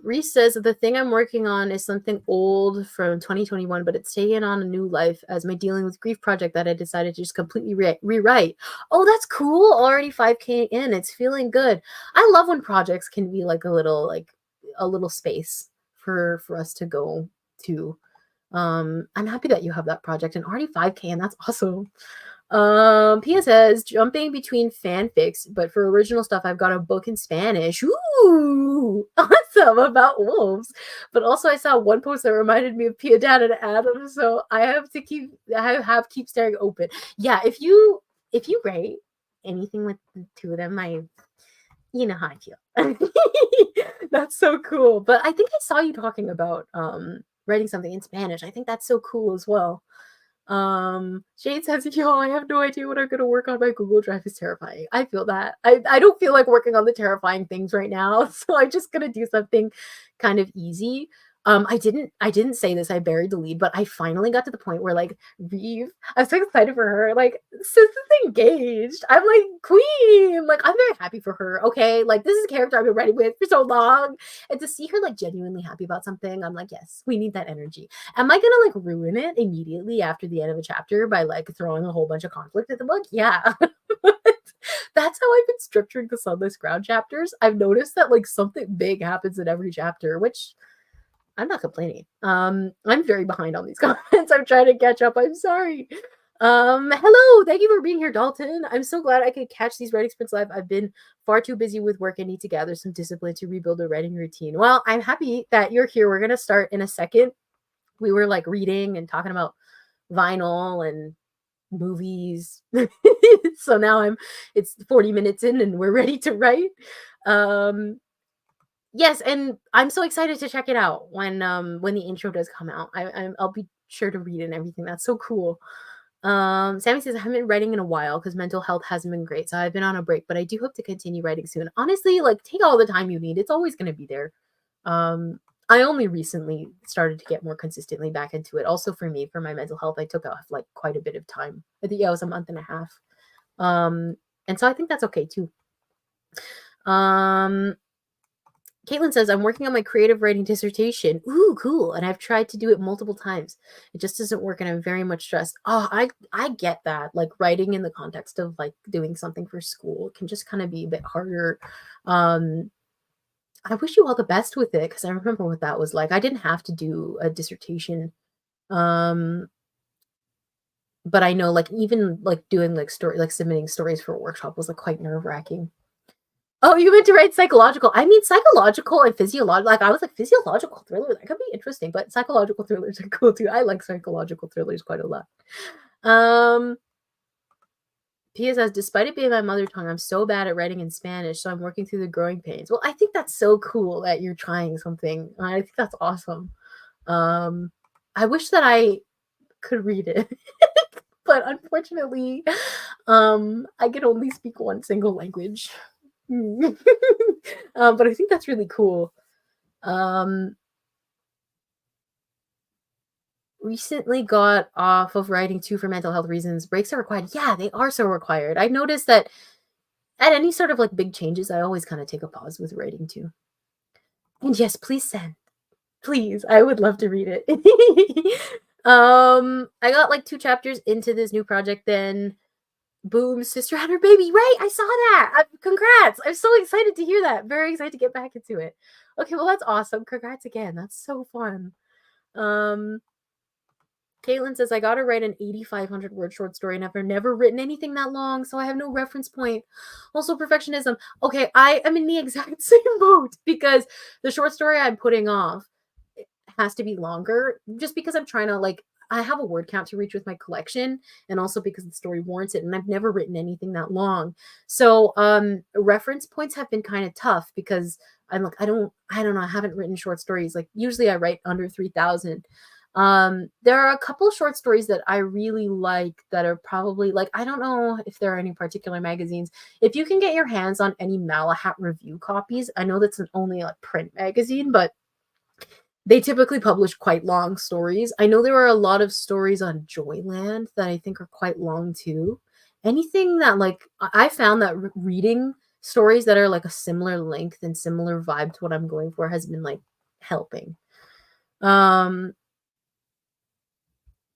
Reese says the thing I'm working on is something old from 2021, but it's taken on a new life as my dealing with grief project that I decided to just completely rewrite. Oh, that's cool. Already 5K in. It's feeling good. I love when projects can be like a little space for us to go to. I'm happy that you have that project and already 5K, and that's awesome. Pia says, jumping between fanfics, but for original stuff, I've got a book in Spanish. Ooh, awesome, about wolves. But also, I saw one post that reminded me of Pia Dad and Adam, so I have to keep staring open. Yeah, if you rate anything with the 2 of them, you know how I feel. That's so cool. But I think I saw you talking about writing something in Spanish. I think that's so cool as well. Shade says, yo, I have no idea what I'm gonna work on. My Google Drive is terrifying. I feel that. I don't feel like working on the terrifying things right now, so I'm just gonna do something kind of easy. I didn't say this, I buried the lead, but I finally got to the point where like Reeve, I'm so excited for her. Like, Sis is engaged. I'm like, queen. Like, I'm very happy for her. Okay. Like, this is a character I've been writing with for so long. And to see her like genuinely happy about something, I'm like, yes, we need that energy. Am I gonna like ruin it immediately after the end of a chapter by like throwing a whole bunch of conflict at the book? Yeah. That's how I've been structuring the Sunless Ground chapters. I've noticed that like something big happens in every chapter, which I'm not complaining. I'm very behind on these comments. I'm trying to catch up. I'm sorry. Hello, thank you for being here, Dalton. I'm so glad I could catch these writing sprints live. I've been far too busy with work and need to gather some discipline to rebuild a writing routine. Well, I'm happy that you're here. We're gonna start in a second. We were like reading and talking about vinyl and movies. So now it's 40 minutes in and we're ready to write. Um yes, and I'm so excited to check it out when the intro does come out. I'll be sure to read it and everything. That's so cool. Sammy says I haven't been writing in a while because mental health hasn't been great. So I've been on a break, but I do hope to continue writing soon. Honestly, like take all the time you need. It's always gonna be there. Um I only recently started to get more consistently back into it. Also for me, for my mental health, I took off like quite a bit of time. I think yeah, it was a month and a half. And so I think that's okay too. Um Caitlin says, I'm working on my creative writing dissertation. Ooh, cool. And I've tried to do it multiple times. It just doesn't work and I'm very much stressed. Oh, I get that. Like writing in the context of like doing something for school can just kind of be a bit harder. Um, I wish you all the best with it because I remember what that was like. I didn't have to do a dissertation. Um, but I know like even like doing like story like submitting stories for a workshop was like quite nerve-wracking. Oh, you meant to write psychological. I mean, psychological and physiological. Like, I was like, physiological thriller, that could be interesting, but psychological thrillers are cool too. I like psychological thrillers quite a lot. Pia says, despite it being my mother tongue, I'm so bad at writing in Spanish, so I'm working through the growing pains. Well, I think that's so cool that you're trying something. I think that's awesome. I wish that I could read it, but unfortunately, I can only speak one single language. But I think that's really cool. Recently got off of writing too for mental health reasons. Breaks are required. Yeah, they are so required. I noticed that at any sort of like big changes, I always kind of take a pause with writing too. And yes, please send. Please, I would love to read it. I got like 2 chapters into this new project, then boom, sister had her baby. Right, I saw that. Congrats! I'm so excited to hear that. Very excited to get back into it. Okay, well that's awesome. Congrats again. That's so fun. Caitlin says I gotta write an 8,500 word short story, and I've never written anything that long, so I have no reference point. Also, perfectionism. Okay, I am in the exact same boat because the short story I'm putting off has to be longer just because I'm trying to like I have a word count to reach with my collection and also because the story warrants it and I've never written anything that long. So reference points have been kind of tough because I'm like I don't know, I haven't written short stories. Like usually I write under 3,000. There are a couple short stories that I really like that are probably like I don't know if there are any particular magazines. If you can get your hands on any Malahat review copies, I know that's an only like print magazine, but they typically publish quite long stories. I know there are a lot of stories on Joyland that I think are quite long too. Anything that like I found that reading stories that are like a similar length and similar vibe to what I'm going for has been like helping. Um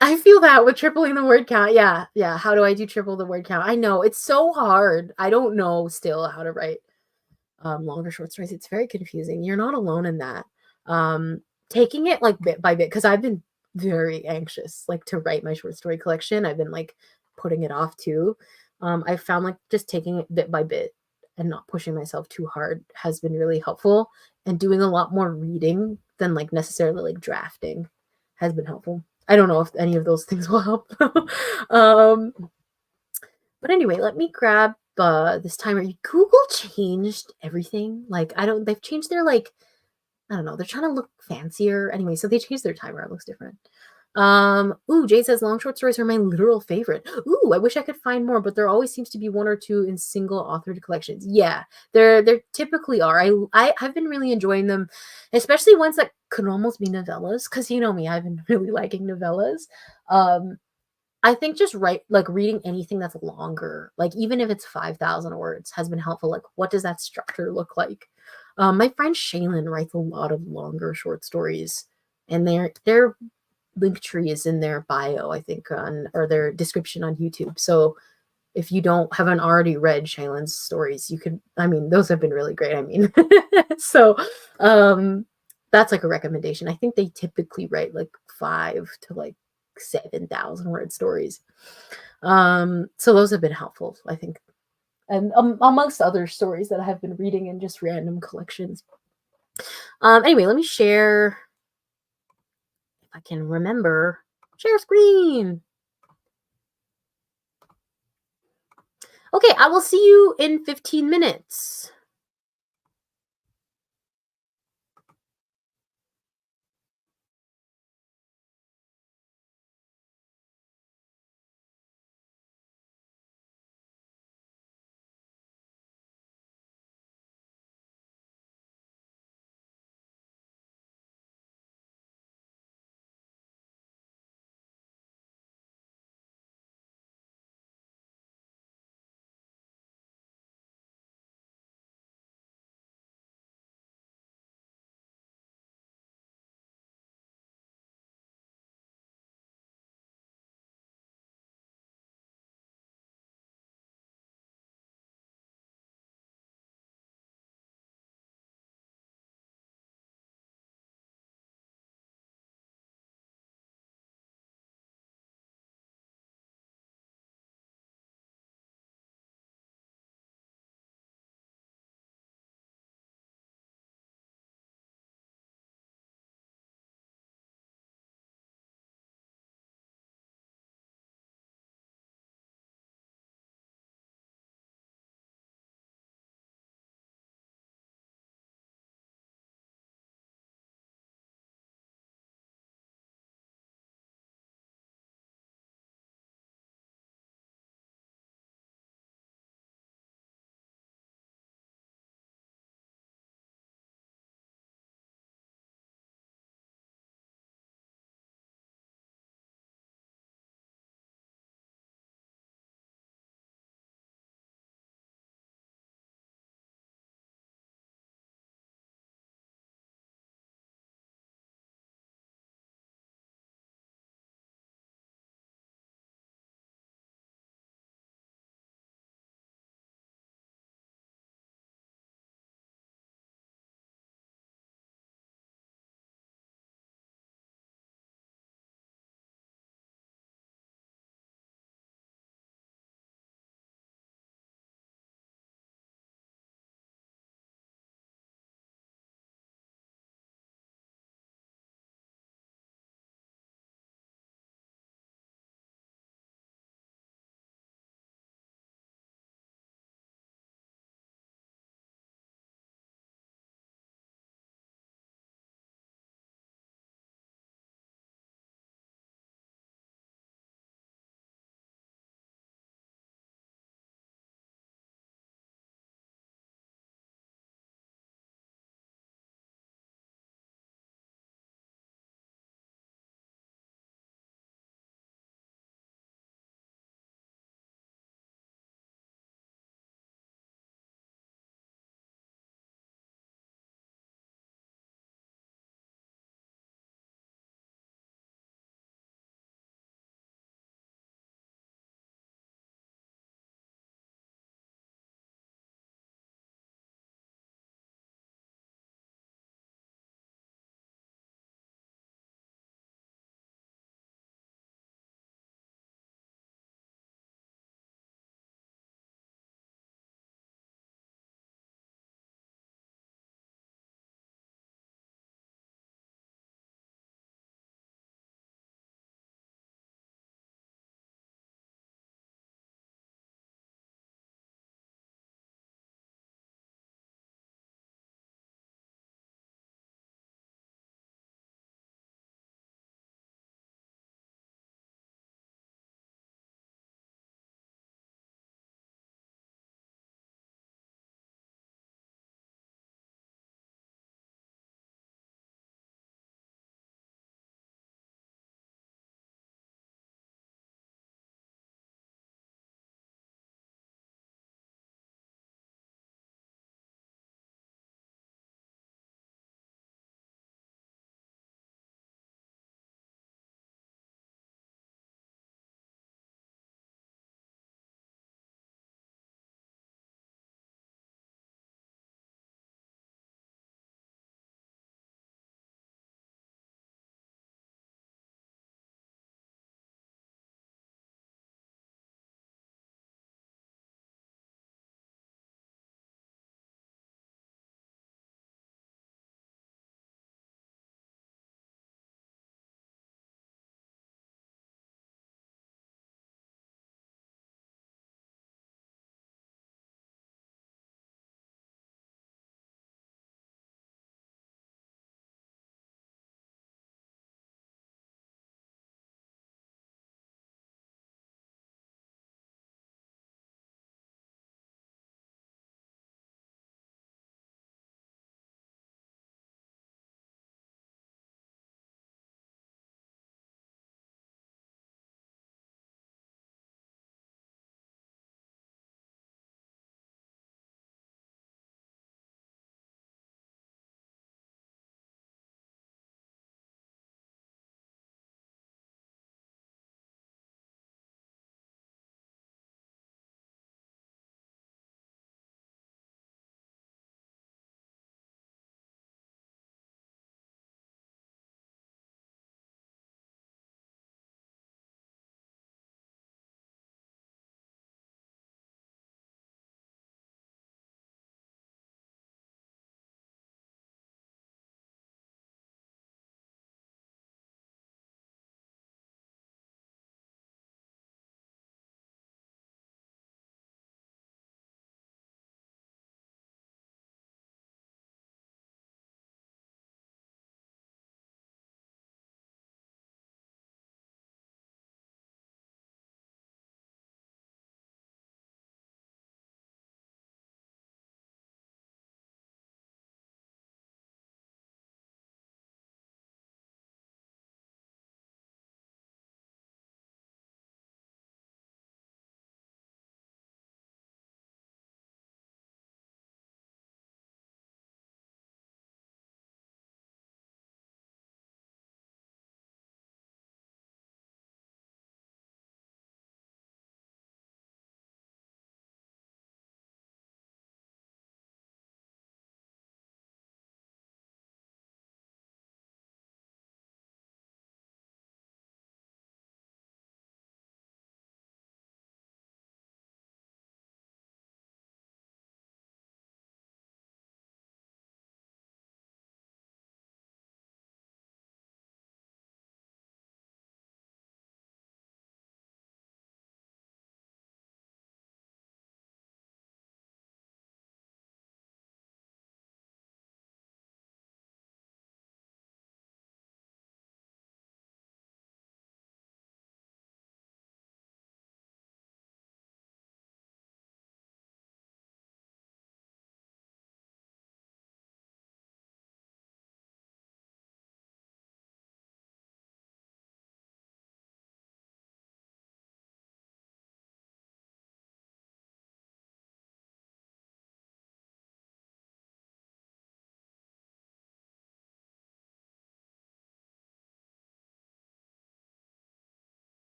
I feel that with tripling the word count. Yeah, yeah. How do I do triple the word count? I know it's so hard. I don't know still how to write longer short stories. It's very confusing. You're not alone in that. Taking it like bit by bit because I've been very anxious like to write my short story collection. I've been like putting it off too. I found like just taking it bit by bit and not pushing myself too hard has been really helpful and doing a lot more reading than like necessarily like drafting has been helpful. I don't know if any of those things will help. um but anyway, let me grab this timer. Google changed everything. Like they've changed their like I don't know, they're trying to look fancier. Anyway, so they changed their timer. It looks different. Ooh, Jade says long short stories are my literal favorite. Ooh, I wish I could find more, but there always seems to be one or two in single authored collections. Yeah, there typically are. I've been really enjoying them, especially ones that could almost be novellas, because you know me, I've been really liking novellas. I think just reading anything that's longer, like even if it's 5,000 words, has been helpful. Like, what does that structure look like? My friend Shaylin writes a lot of longer short stories, and their link tree is in their bio, I think, or their description on YouTube. So if you haven't already read Shaylin's stories, you could. I mean, those have been really great. I mean, so That's like a recommendation. I think they typically write like 5 to like 7,000 word stories. So those have been helpful, I think. And amongst other stories that I have been reading in just random collections. Anyway, let me share if I can remember. Share screen. Okay, I will see you in 15 minutes.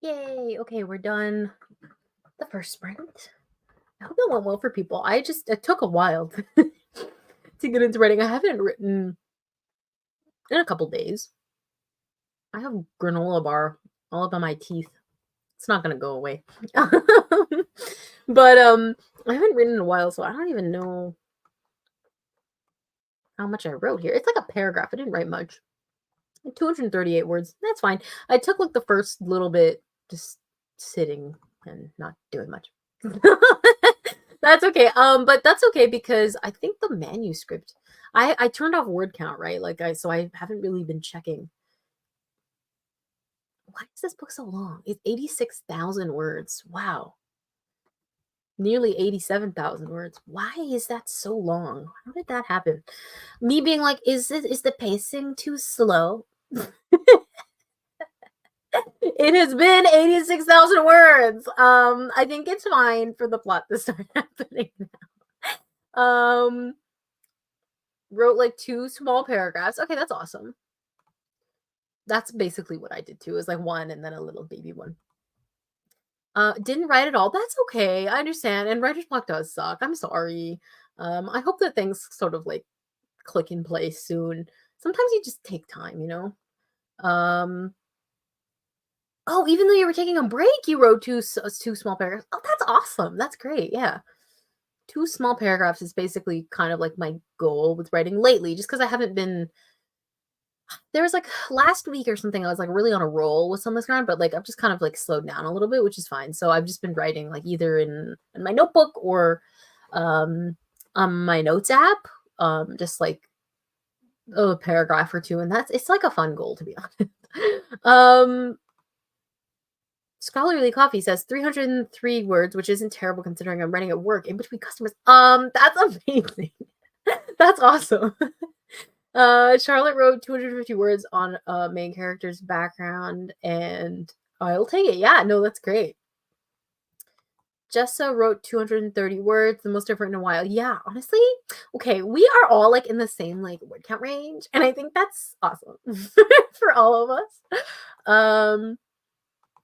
Yay! Okay, we're done the first sprint. I hope it went well for people. It took a while to get into writing. I haven't written in a couple days. I have granola bar all up on my teeth. It's not gonna go away. But I haven't written in a while, so I don't even know how much I wrote here. It's like a paragraph. I didn't write much. 238 words. That's fine. I took like the first little bit just sitting and not doing much. That's okay. But that's okay because I think the manuscript I turned off word count, right? So I haven't really been checking. Why is this book so long? It's 86,000 words. Wow. Nearly 87,000 words. Why is that so long? How did that happen? Me being like, is the pacing too slow? It has been 86,000 words. I think it's fine for the plot to start happening now. Wrote like 2 small paragraphs. Okay, that's awesome. That's basically what I did too. It was like 1 and then a little baby one. Didn't write at all. That's okay. I understand. And writer's block does suck. I'm sorry. I hope that things sort of like click in place soon. Sometimes you just take time, you know? Um, oh, even though you were taking a break, you wrote 2 small paragraphs. Oh, that's awesome. That's great. Yeah. 2 small paragraphs is basically kind of like my goal with writing lately, just because I haven't been. There was like last week or something, I was like really on a roll with some of this ground, but like I've just kind of like slowed down a little bit, which is fine. So I've just been writing like either in my notebook or um on my notes app, just like a paragraph or two, and it's like a fun goal to be honest. um Scholarly Coffee says 303 words, which isn't terrible considering I'm writing at work in between customers. That's amazing. That's awesome. Charlotte wrote 250 words on a main character's background, and I'll take it. Yeah, no, that's great. Jessa wrote 230 words, the most I've written in a while. Yeah, honestly, okay, we are all like in the same like word count range, and I think that's awesome for all of us.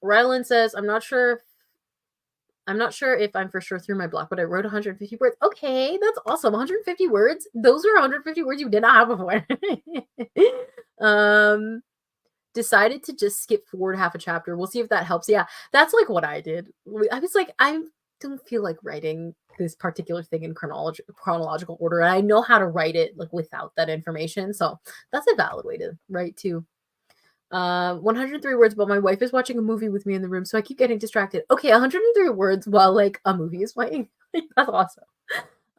Rylan says, I'm not sure if I'm for sure through my block, but I wrote 150 words. Okay, that's awesome. 150 words. Those are 150 words you did not have before. Decided to just skip forward half a chapter. We'll see if that helps. Yeah, that's like what I did. I was like, I don't feel like writing this particular thing in chronological order. And I know how to write it like without that information. So that's a valid way to write too. 103 words, but my wife is watching a movie with me in the room, so I keep getting distracted. Okay, 103 words while like a movie is playing. That's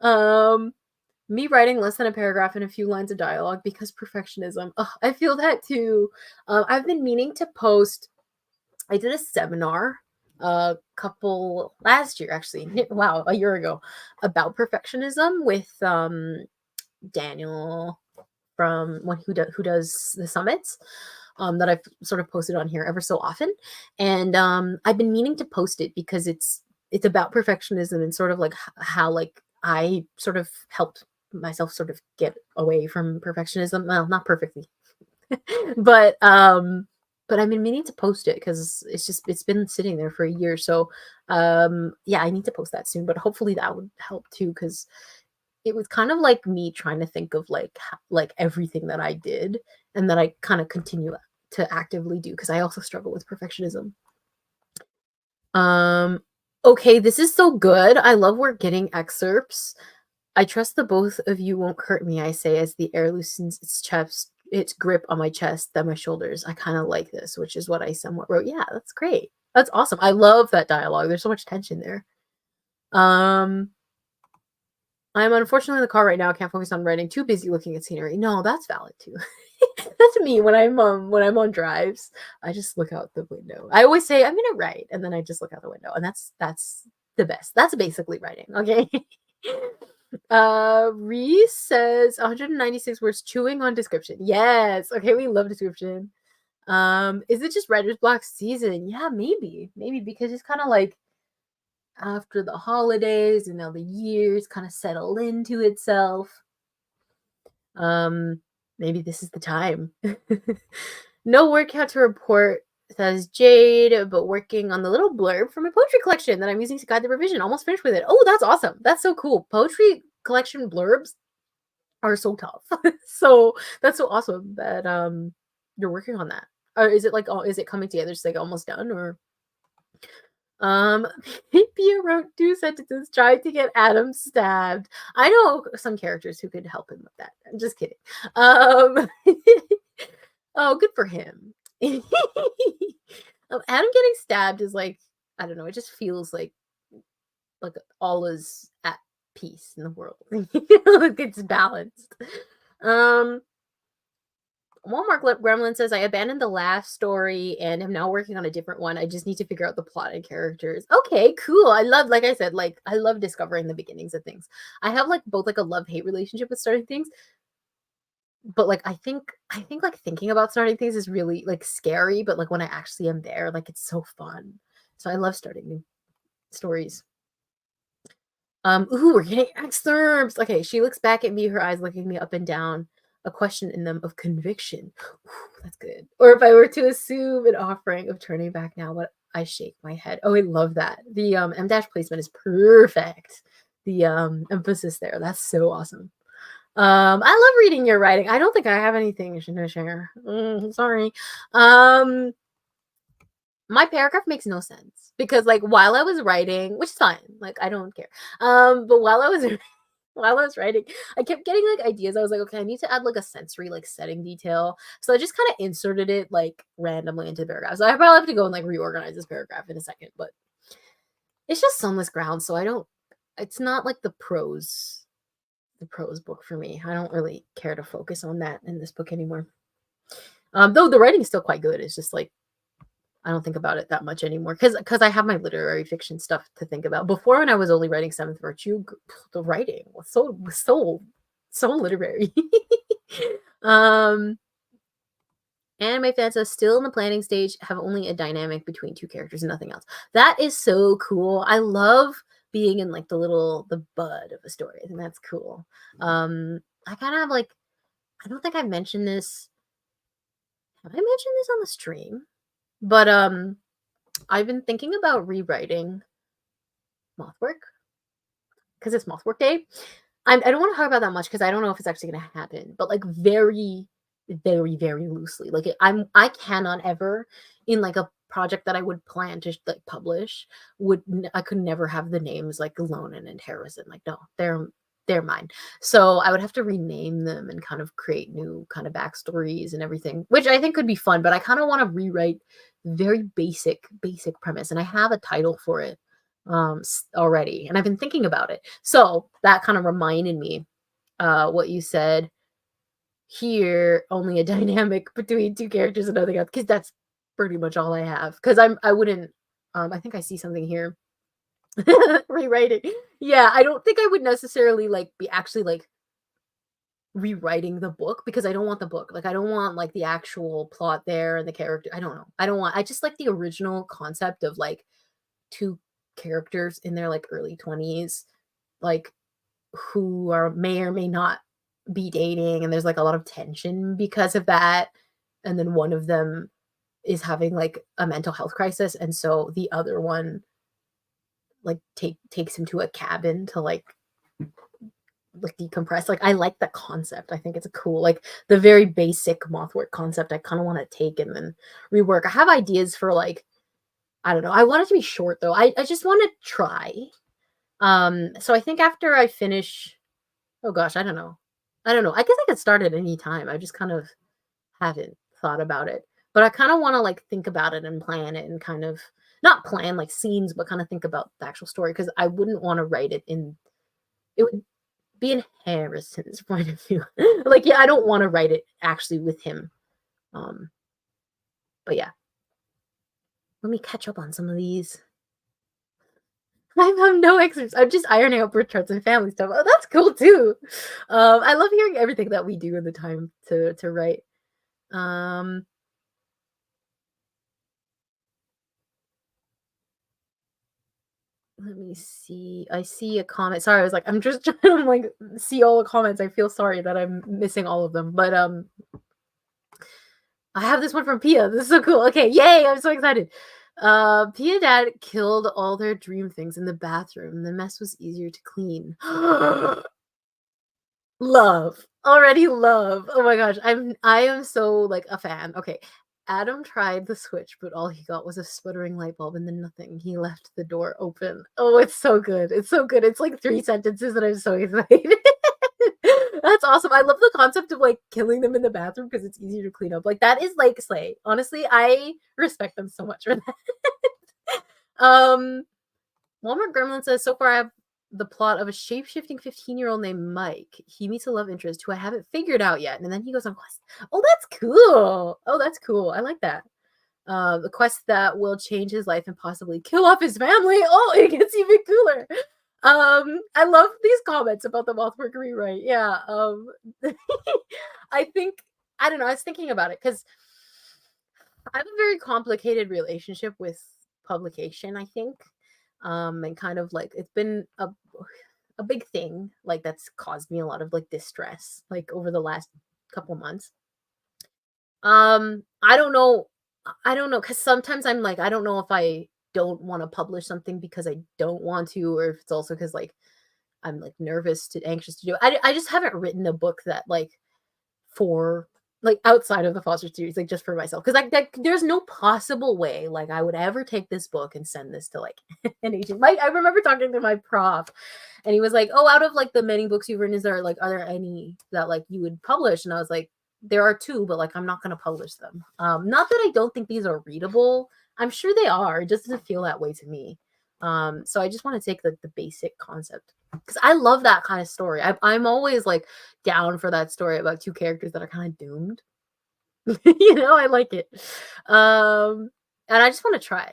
awesome. Me writing less than a paragraph and a few lines of dialogue because perfectionism. Ugh, I feel that too. I've been meaning to post. I did a seminar couple last year actually. Wow, a year ago about perfectionism with Daniel from who does the summits. That I've sort of posted on here ever so often, and I've been meaning to post it because it's about perfectionism and sort of like how like I sort of helped myself sort of get away from perfectionism. Well, not perfectly, but I've been meaning to post it because it's been sitting there for a year. So yeah, I need to post that soon. But hopefully that would help too because it was kind of like me trying to think of like everything that I did and that I kind of continue to actively do because I also struggle with perfectionism. Um, okay, this is so good. I love we're getting excerpts. I trust the both of you won't hurt me, I say as the air loosens its grip on my chest, then my shoulders. I kind of like this, which is what I somewhat wrote. Yeah, that's great. That's awesome. I love that dialogue. There's so much tension there. I'm unfortunately in the car right now. I can't focus on writing. Too busy looking at scenery. No, that's valid too. That's me when I'm on drives. I just look out the window. I always say I'm gonna write, and then I just look out the window, and that's the best. That's basically writing. Okay. Reese says 196 words chewing on description. Yes. Okay, we love description. Is it just writer's block season? Yeah, maybe because it's kind of like after the holidays and now the years kind of settle into itself. Maybe this is the time. No word count to report. Says Jade, but working on the little blurb for my poetry collection that I'm using to guide the revision. Almost finished with it. Oh, that's awesome. That's so cool. Poetry collection blurbs are so tough. So that's so awesome that you're working on that. Or is it like, oh, is it coming together? Just like almost done, or um Pia wrote 2 sentences trying to get Adam stabbed. I know some characters who could help him with that. I'm just kidding. Um oh, good for him. Adam getting stabbed is like, I don't know, it just feels like all is at peace in the world. Like it's balanced. Um Walmart Gremlin says, I abandoned the last story and am now working on a different one. I just need to figure out the plot and characters. Okay, cool. I love, like I said, like I love discovering the beginnings of things. I have like both like a love-hate relationship with starting things, but like I think like thinking about starting things is really like scary, but like when I actually am there, like it's so fun. So I love starting new stories. Ooh, we're getting excerpts. Okay, she looks back at me, her eyes looking me up and down, a question in them of conviction. Ooh, that's good. Or if I were to assume an offering of turning back now, what I shake my head. Oh, I love that. The M dash placement is perfect. The emphasis there. That's so awesome. I love reading your writing. I don't think I have anything to share. Sorry. Um, my paragraph makes no sense because like while I was writing, which is fine, like I don't care. But while I was while I was writing, I kept getting like ideas. I was like, okay, I need to add like a sensory like setting detail. So I just kind of inserted it like randomly into the paragraph. So I probably have to go and like reorganize this paragraph in a second, but it's just Sunless Ground, so I don't, it's not like the prose book for me. I don't really care to focus on that in this book anymore. Though the writing is still quite good. It's just like I don't think about it that much anymore because I have my literary fiction stuff to think about. Before, when I was only writing Seventh Virtue, the writing was so literary. um, Anime fans are still in the planning stage, have only a dynamic between two characters and nothing else. That is so cool. I love being in like the bud of a story. I think that's cool. I kind of have like, I don't think I mentioned this. Have I mentioned this on the stream? But I've been thinking about rewriting Mothwork because it's Mothwork Day. I don't want to talk about that much because I don't know if it's actually going to happen, but like very, very, very loosely. Like I cannot ever in like a project that I would plan to like publish I could never have the names like Lonan and Harrison. Like no, they're mine. So I would have to rename them and kind of create new kind of backstories and everything, which I think could be fun. But I kind of want to rewrite very basic premise, and I have a title for it already, and I've been thinking about it. So that kind of reminded me what you said here, only a dynamic between two characters and nothing else, because that's pretty much all I have. Because I wouldn't I think I see something here. Rewriting. Yeah, I don't think I would necessarily like be actually like rewriting the book because I don't want the book. Like I don't want like the actual plot there and the character. I don't know. I just like the original concept of like two characters in their like early 20s like who are may or may not be dating, and there's like a lot of tension because of that, and then one of them is having like a mental health crisis, and so the other one like takes him to a cabin to like decompress. Like I like the concept. I think it's a cool like the very basic Mothwork concept I kind of want to take and then rework. I have ideas for like I don't know. I want it to be short though. I just want to try. So I think after I finish, oh gosh, I don't know. I don't know. I guess I could start at any time. I just kind of haven't thought about it. But I kind of want to like think about it and plan it and kind of not plan like scenes, but kind of think about the actual story because I wouldn't want to write it in it would be in Harrison's point of view. Like, yeah, I don't want to write it actually with him. Um, but yeah, let me catch up on some of these. I have no excerpts. I'm just ironing out birth charts and family stuff. Oh, that's cool too. I love hearing everything that we do in the time to write. Um, let me see. I see a comment. Sorry, I was like, I'm just trying to like see all the comments. I feel sorry that I'm missing all of them. But I have this one from Pia. This is so cool. Okay, yay! I'm so excited. Pia dad killed all their dream things in the bathroom. The mess was easier to clean. Love. Already love. Oh my gosh. I am so like a fan. Okay. Adam tried the switch, but all he got was a sputtering light bulb and then nothing. He left the door open. Oh, it's so good. It's so good. It's like 3 sentences and I'm so excited. That's awesome. I love the concept of like killing them in the bathroom because it's easier to clean up. Like that is like slay. Honestly, I respect them so much for that. Walmart Gremlin says, so far I have the plot of a shape-shifting 15-year-old named Mike. He meets a love interest who I haven't figured out yet, and then he goes on quest. Oh, that's cool. Oh, that's cool. I like that. The quest that will change his life and possibly kill off his family. Oh, it gets even cooler. I love these comments about the Mothwork rewrite. Yeah. I think I don't know. I was thinking about it because I have a very complicated relationship with publication, I think. And kind of like it's been a big thing like that's caused me a lot of like distress like over the last couple months. I don't know because sometimes I'm like I don't know if I don't want to publish something because I don't want to or if it's also because like I'm like nervous to anxious to do it. I just haven't written a book that like for like outside of the Foster series, like just for myself. Because like there's no possible way like I would ever take this book and send this to like an agent. Like I remember talking to my prof and he was like, oh, out of like the many books you've written, is there like are there any that like you would publish? And I was like, there are two, but like I'm not gonna publish them. Not that I don't think these are readable. I'm sure they are. It just doesn't feel that way to me. So I just want to take like the basic concept because I love that kind of story. I'm always like down for that story about two characters that are kind of doomed. I like it. And I just want to try.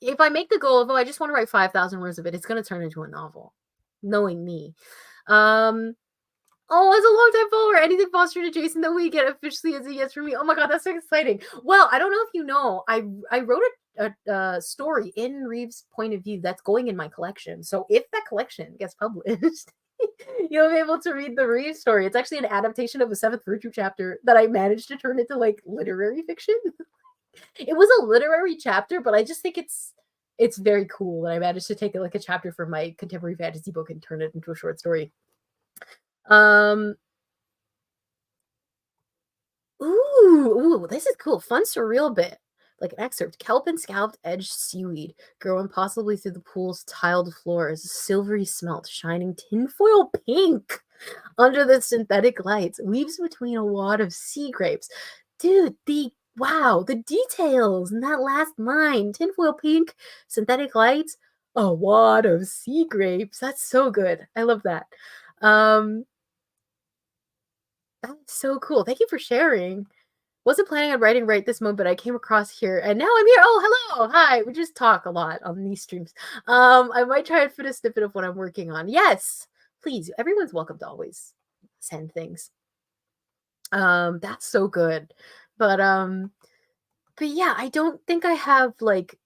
If I make the goal of, oh, I just want to write 5,000 words of it, it's going to turn into a novel, knowing me. Oh, as a longtime follower, anything Foster to Jason that we get officially is a yes for me. Oh my god, that's so exciting. Well, I don't know if you know, I wrote a story in Reeves' point of view that's going in my collection. So if that collection gets published, you'll be able to read the Reeves story. It's actually an adaptation of a Seventh Virtue chapter that I managed to turn into like literary fiction. It was a literary chapter, but I just think it's very cool that I managed to take like a chapter from my contemporary fantasy book and turn it into a short story. Um ooh, this is cool. Fun surreal bit. Like an excerpt. Kelp and scalloped edged seaweed grow impossibly through the pool's tiled floors, silvery smelt, shining tinfoil pink under the synthetic lights, weaves between a wad of sea grapes. Dude, the details in that last line. Tinfoil pink, synthetic lights, a wad of sea grapes. That's so good. I love that. Um That's so cool. Thank you for sharing. Wasn't planning on writing right this moment, but I came across here and now I'm here. Oh, hello. Hi. We just talk a lot on these streams. I might try and fit a snippet of what I'm working on. Yes, please. Everyone's welcome to always send things. That's so good. But yeah, I don't think I have like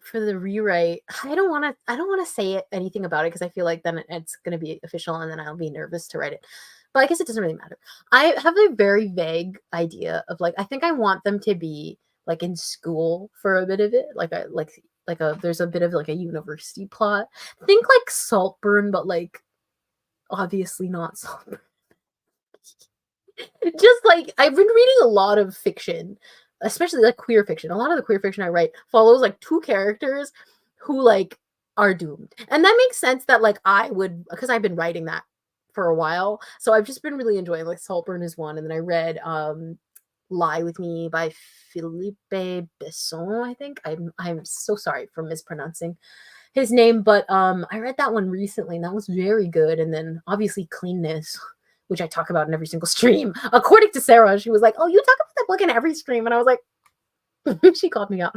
for the rewrite. I don't want to say anything about it because I feel like then it's going to be official and then I'll be nervous to write it. But I guess it doesn't really matter. I have a very vague idea of like I think I want them to be like in school for a bit of it, like a there's a bit of like a university plot. Think like Saltburn, but like obviously not Saltburn. Just like I've been reading a lot of fiction, especially like queer fiction. A lot of the queer fiction I write follows like two characters who like are doomed. And that makes sense that like I would because I've been writing that for a while. So I've just been really enjoying like Saltburn is one and then I read Lie with Me by Philippe Besson, I think. I'm so sorry for mispronouncing his name, but I read that one recently and that was very good. And then obviously Cleanness, which I talk about in every single stream. According to Sarah, she was like, "Oh, you talk about that book in every stream," and I was like, she called me out.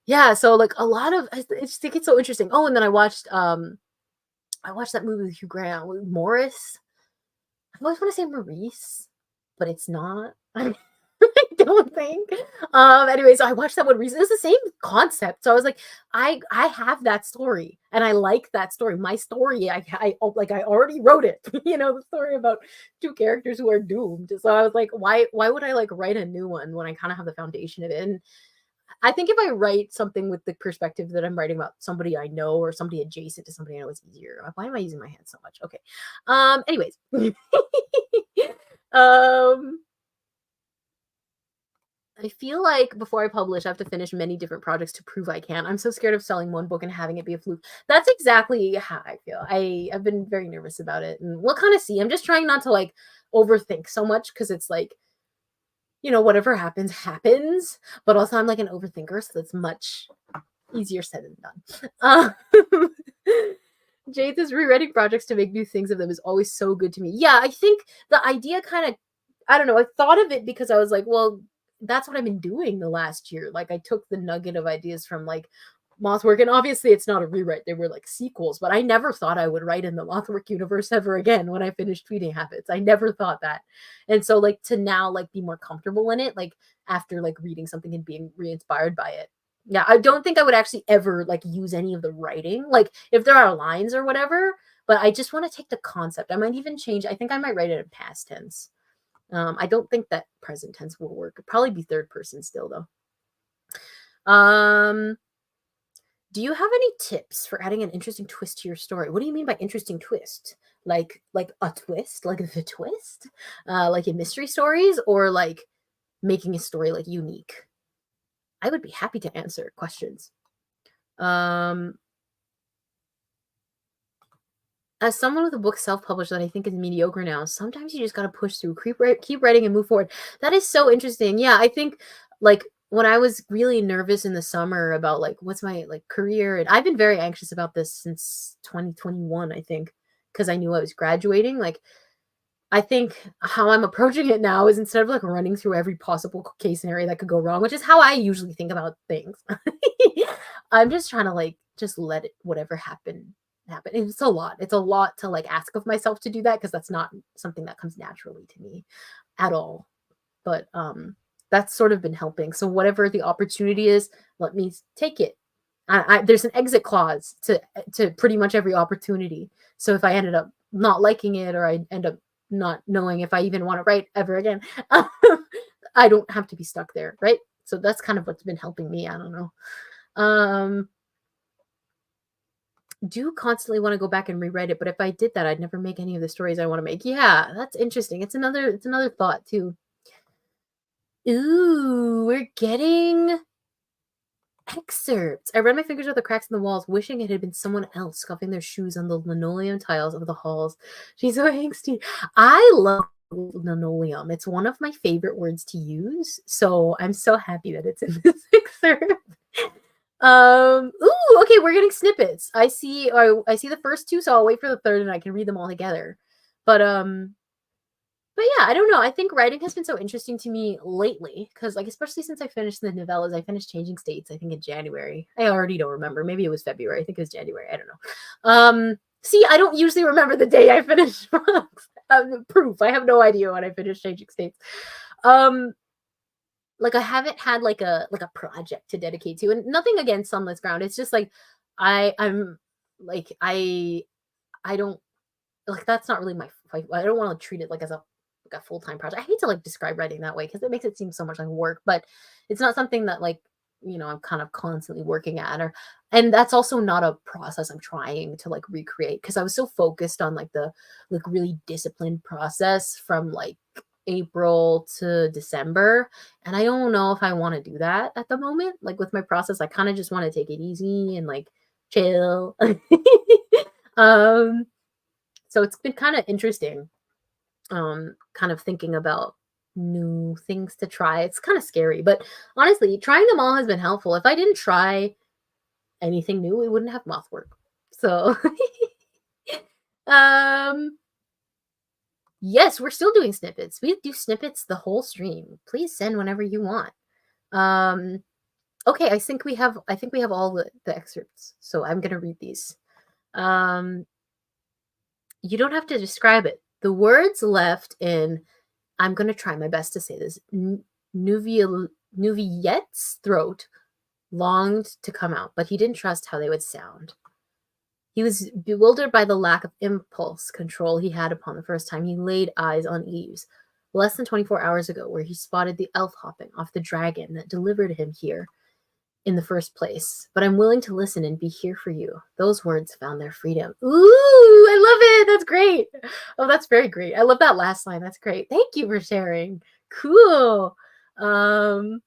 Yeah, so like a lot of I just think it's so interesting. Oh, and then I watched that movie with Hugh Grant, with Morris. I always want to say Maurice, but it's not. I don't think. Anyway, so I watched that one recently. It's the same concept. So I was like, I have that story and I like that story. My story, I already wrote it. The story about two characters who are doomed. So I was like, why would I like write a new one when I kind of have the foundation of it? And I think if I write something with the perspective that I'm writing about somebody I know or somebody adjacent to somebody I know, it's easier. Why am I using my hands so much? Okay. Anyways. um I feel like before I publish, I have to finish many different projects to prove I can. I'm so scared of selling one book and having it be a fluke. That's exactly how I feel. I've been very nervous about it, and we'll kind of see. I'm just trying not to like overthink so much because it's like, whatever happens happens. But also, I'm like an overthinker, so that's much easier said than done. Jade is rewriting projects to make new things of them is always so good to me. Yeah, I think the idea kind of, I don't know, I thought of it because I was like, well, that's what I've been doing the last year. Like I took the nugget of ideas from like Mothwork, and obviously it's not a rewrite, they were like sequels, but I never thought I would write in the Mothwork universe ever again when I finished Tweeting Habits. I never thought that. And so like to now like be more comfortable in it, like after like reading something and being re-inspired by it. Yeah, I don't think I would actually ever like use any of the writing, like if there are lines or whatever, but I just want to take the concept. I might even change. I think I might write it in past tense. I don't think that present tense will work. It'd probably be third person still though. Do you have any tips for adding an interesting twist to your story? What do you mean by interesting twist? Like a twist, like the twist, like in mystery stories, or like making a story like unique? I would be happy to answer questions. Um, as someone with a book self-published that I think is mediocre now, sometimes you just gotta push through, keep writing and move forward. That is so interesting. Yeah, I think like when I was really nervous in the summer about like what's my like career, and I've been very anxious about this since 2021, I think, because I knew I was graduating. Like I think how I'm approaching it now is instead of like running through every possible case scenario that could go wrong, which is how I usually think about things. I'm just trying to like just let it whatever happen. It's a lot. It's a lot to like ask of myself to do that because that's not something that comes naturally to me at all. But that's sort of been helping. So whatever the opportunity is, let me take it. There's an exit clause to pretty much every opportunity. So if I ended up not liking it or I end up not knowing if I even want to write ever again, I don't have to be stuck there, right? So that's kind of what's been helping me. I don't know. Do constantly want to go back and rewrite it, but if I did that, I'd never make any of the stories I want to make. Yeah, that's interesting. It's another thought too. Ooh, we're getting excerpts. I ran my fingers over the cracks in the walls, wishing it had been someone else scuffing their shoes on the linoleum tiles of the halls. She's so angsty. I love linoleum. It's one of my favorite words to use. So I'm so happy that it's in this excerpt. Ooh, okay, we're getting snippets. I see the first two, so I'll wait for the third and I can read them all together. But yeah, I don't know. I think writing has been so interesting to me lately because, like, especially since I finished the novellas, I finished Changing States, I think in January. I already don't remember. Maybe it was February. I think it was January. I don't know. See, I don't usually remember the day I finished books. Proof. I have no idea when I finished Changing States. Like I haven't had like a project to dedicate to, and nothing against Sunless Ground. It's just like I'm like I don't like that's not really my I don't want to treat it like as a like a full-time project. I hate to like describe writing that way because it makes it seem so much like work, but it's not something that like I'm kind of constantly working at and that's also not a process I'm trying to like recreate because I was so focused on like the like really disciplined process from like April to December, and I don't know if I want to do that at the moment. Like with my process, I kind of just want to take it easy and like chill. um so it's been kind of interesting, kind of thinking about new things to try. It's kind of scary, but honestly, trying them all has been helpful. If I didn't try anything new, we wouldn't have Mothwork. So, um, yes, we're still doing snippets. We do snippets the whole stream. Please send whenever you want. Um, okay, I think we have all the excerpts. So I'm gonna read these. Um, you don't have to describe it. The words left in I'm gonna try my best to say this. Nuviette's throat longed to come out, but he didn't trust how they would sound. He was bewildered by the lack of impulse control he had upon the first time he laid eyes on Eves, less than 24 hours ago, where he spotted the elf hopping off the dragon that delivered him here in the first place. But I'm willing to listen and be here for you. Those words found their freedom. Ooh, I love it. That's great. Oh, that's very great. I love that last line. That's great. Thank you for sharing. Cool. And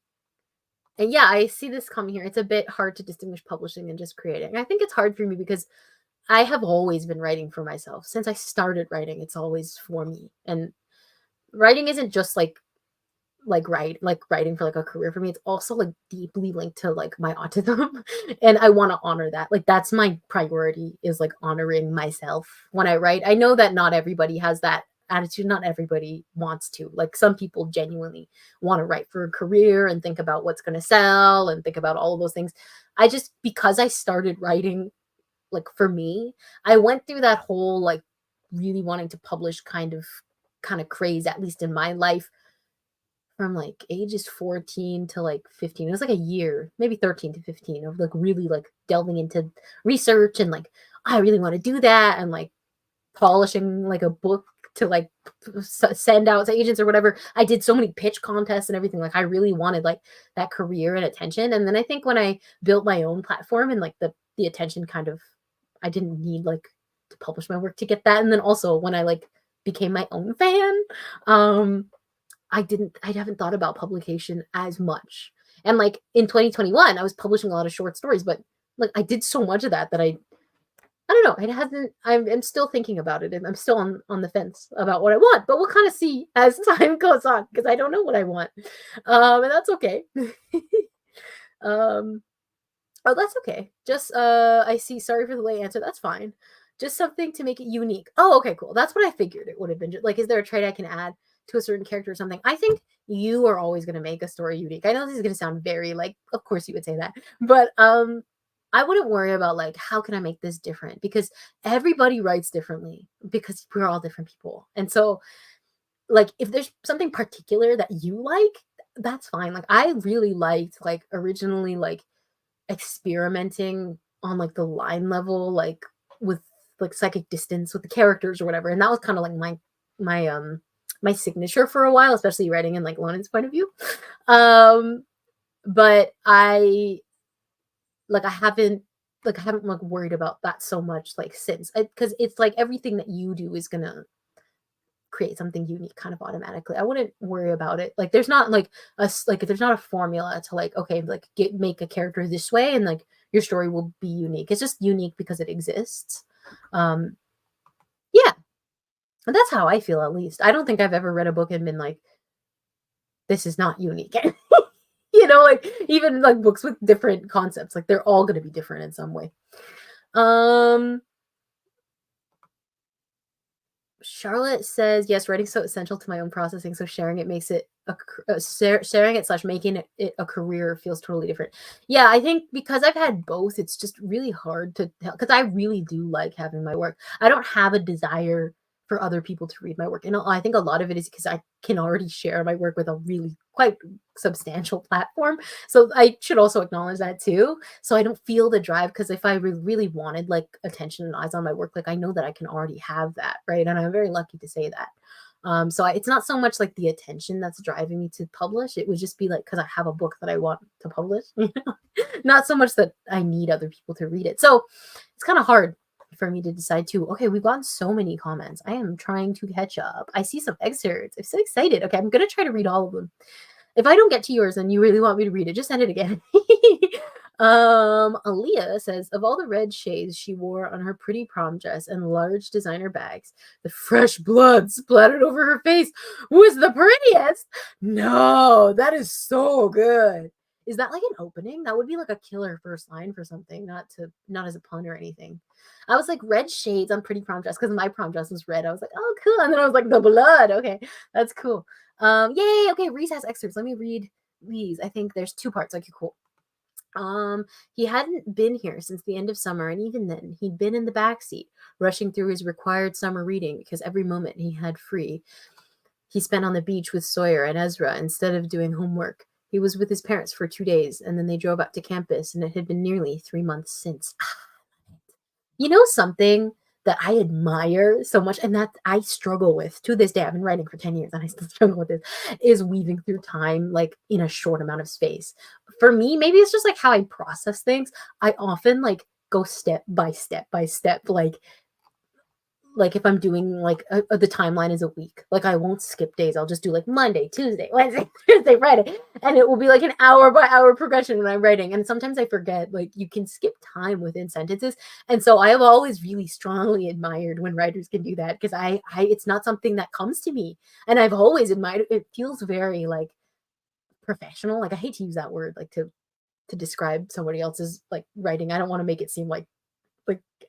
yeah, I see this coming here. It's a bit hard to distinguish publishing and just creating. I think it's hard for me because I have always been writing for myself. Since I started writing, it's always for me. And writing isn't just like writing for like a career for me. It's also like deeply linked to like my autism. And I want to honor that. Like that's my priority, is like honoring myself when I write. I know that not everybody has that attitude. Not everybody wants to. Like some people genuinely want to write for a career and think about what's going to sell and think about all of those things. I just, because I started writing like for me, I went through that whole like really wanting to publish kind of craze, at least in my life, from like ages 14 to like 15. It was like a year, maybe 13 to 15, of like really like delving into research and like I really want to do that, and like polishing like a book to like send out to agents or whatever. I did so many pitch contests and everything. Like I really wanted like that career and attention. And then I think when I built my own platform and like the attention kind of, I didn't need like to publish my work to get that. And then also when I like became my own fan, I haven't thought about publication as much. And like in 2021, I was publishing a lot of short stories, but like I did so much of that I don't know. It hasn't. I'm still thinking about it, and I'm still on the fence about what I want. But we'll kind of see as time goes on, because I don't know what I want, and that's okay. um, oh, that's okay. Just I see. Sorry for the late answer. That's fine. Just something to make it unique. Oh, okay, cool. That's what I figured it would have been. Like, is there a trait I can add to a certain character or something? I think you are always going to make a story unique. I know this is going to sound very like, of course you would say that, but I wouldn't worry about like how can I make this different, because everybody writes differently because we're all different people. And so like if there's something particular that you like, that's fine. Like I really liked like originally like experimenting on like the line level, like with like psychic distance with the characters or whatever. And that was kind of like my signature for a while, especially writing in like Lonen's point of view. But I haven't like worried about that so much like since, because it's like everything that you do is gonna create something unique kind of automatically. I wouldn't worry about it. Like there's not like there's not a formula to like, okay, like make a character this way and like your story will be unique. It's just unique because it exists. Um yeah, and that's how I feel, at least. I don't think I've ever read a book and been like, this is not unique. Like even like books with different concepts, like they're all going to be different in some way. um Charlotte says, yes, writing's so essential to my own processing, so sharing it makes it sharing it slash making it a career feels totally different. Yeah, I think because I've had both, it's just really hard to tell, because I really do like having my work. I don't have a desire for other people to read my work, and I think a lot of it is because I can already share my work with a really quite substantial platform. So I should also acknowledge that too, so I don't feel the drive, because if I really wanted like attention and eyes on my work, like I know that I can already have that, right? And I'm very lucky to say that. So it's not so much like the attention that's driving me to publish. It would just be like because I have a book that I want to publish, not so much that I need other people to read it. So it's kind of hard for me to decide too. Okay, we've gotten so many comments. I am trying to catch up. I see some excerpts. I'm so excited. Okay, I'm gonna try to read all of them. If I don't get to yours and you really want me to read it, just send it again. Aaliyah says, of all the red shades she wore on her pretty prom dress and large designer bags, the fresh blood splattered over her face was the prettiest. No, that is so good. Is that like an opening? That would be like a killer first line for something, not as a pun or anything. I was like, red shades on pretty prom dress, because my prom dress was red. I was like, oh, cool. And then I was like, the blood. Okay, that's cool. Yay. Okay, Reese has excerpts. Let me read these. I think there's two parts. Okay, cool. He hadn't been here since the end of summer, and even then, he'd been in the back seat, rushing through his required summer reading because every moment he had free he spent on the beach with Sawyer and Ezra instead of doing homework. He was with his parents for 2 days, and then they drove up to campus, and it had been nearly 3 months since. You know something that I admire so much, and that I struggle with to this day. I've been writing for 10 years, and I still struggle with this. Is weaving through time like in a short amount of space. For me, maybe it's just like how I process things. I often like go step by step by step, like if I'm doing like the timeline is a week, like I won't skip days. I'll just do like Monday, Tuesday, Wednesday, Thursday, Friday, and it will be like an hour by hour progression when I'm writing. And sometimes I forget, like you can skip time within sentences. And so I have always really strongly admired when writers can do that, because I it's not something that comes to me, and I've always admired it. It feels very like professional. Like I hate to use that word like to describe somebody else's like writing. I don't want to make it seem like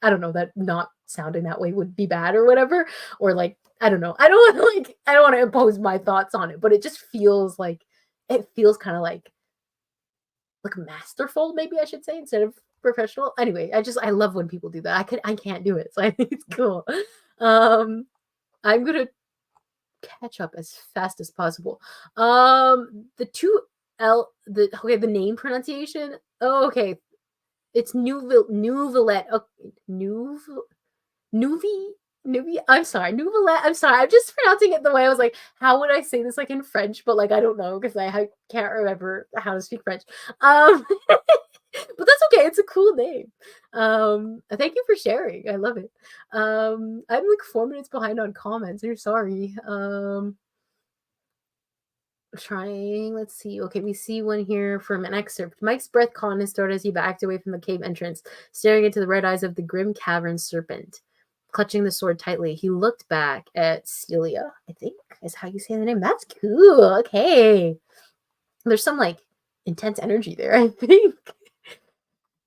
I don't know, that not sounding that way would be bad or whatever, or like I don't know, I don't want to like I don't want to impose my thoughts on it, but it just feels like it feels kind of like masterful, maybe I should say, instead of professional. Anyway, I love when people do that. I can't do it, so I think it's cool. um I'm gonna catch up as fast as possible. The two L the okay, the name pronunciation. Oh, okay, it's Neuvillette. Okay, Nuvi Nuvi. I'm sorry, Neuvillette. I'm sorry. I'm just pronouncing it the way I was like, how would I say this like in French? But like I don't know because can't remember how to speak French. But that's okay. It's a cool name. Thank you for sharing. I love it. I'm like 4 minutes behind on comments. You're sorry. Trying, let's see. Okay, we see one here from an excerpt. Mike's breath caught in his throat as he backed away from the cave entrance, staring into the red eyes of the grim cavern serpent. Clutching the sword tightly, he looked back at Celia, I think is how you say the name. That's cool. Okay. There's some like intense energy there, I think.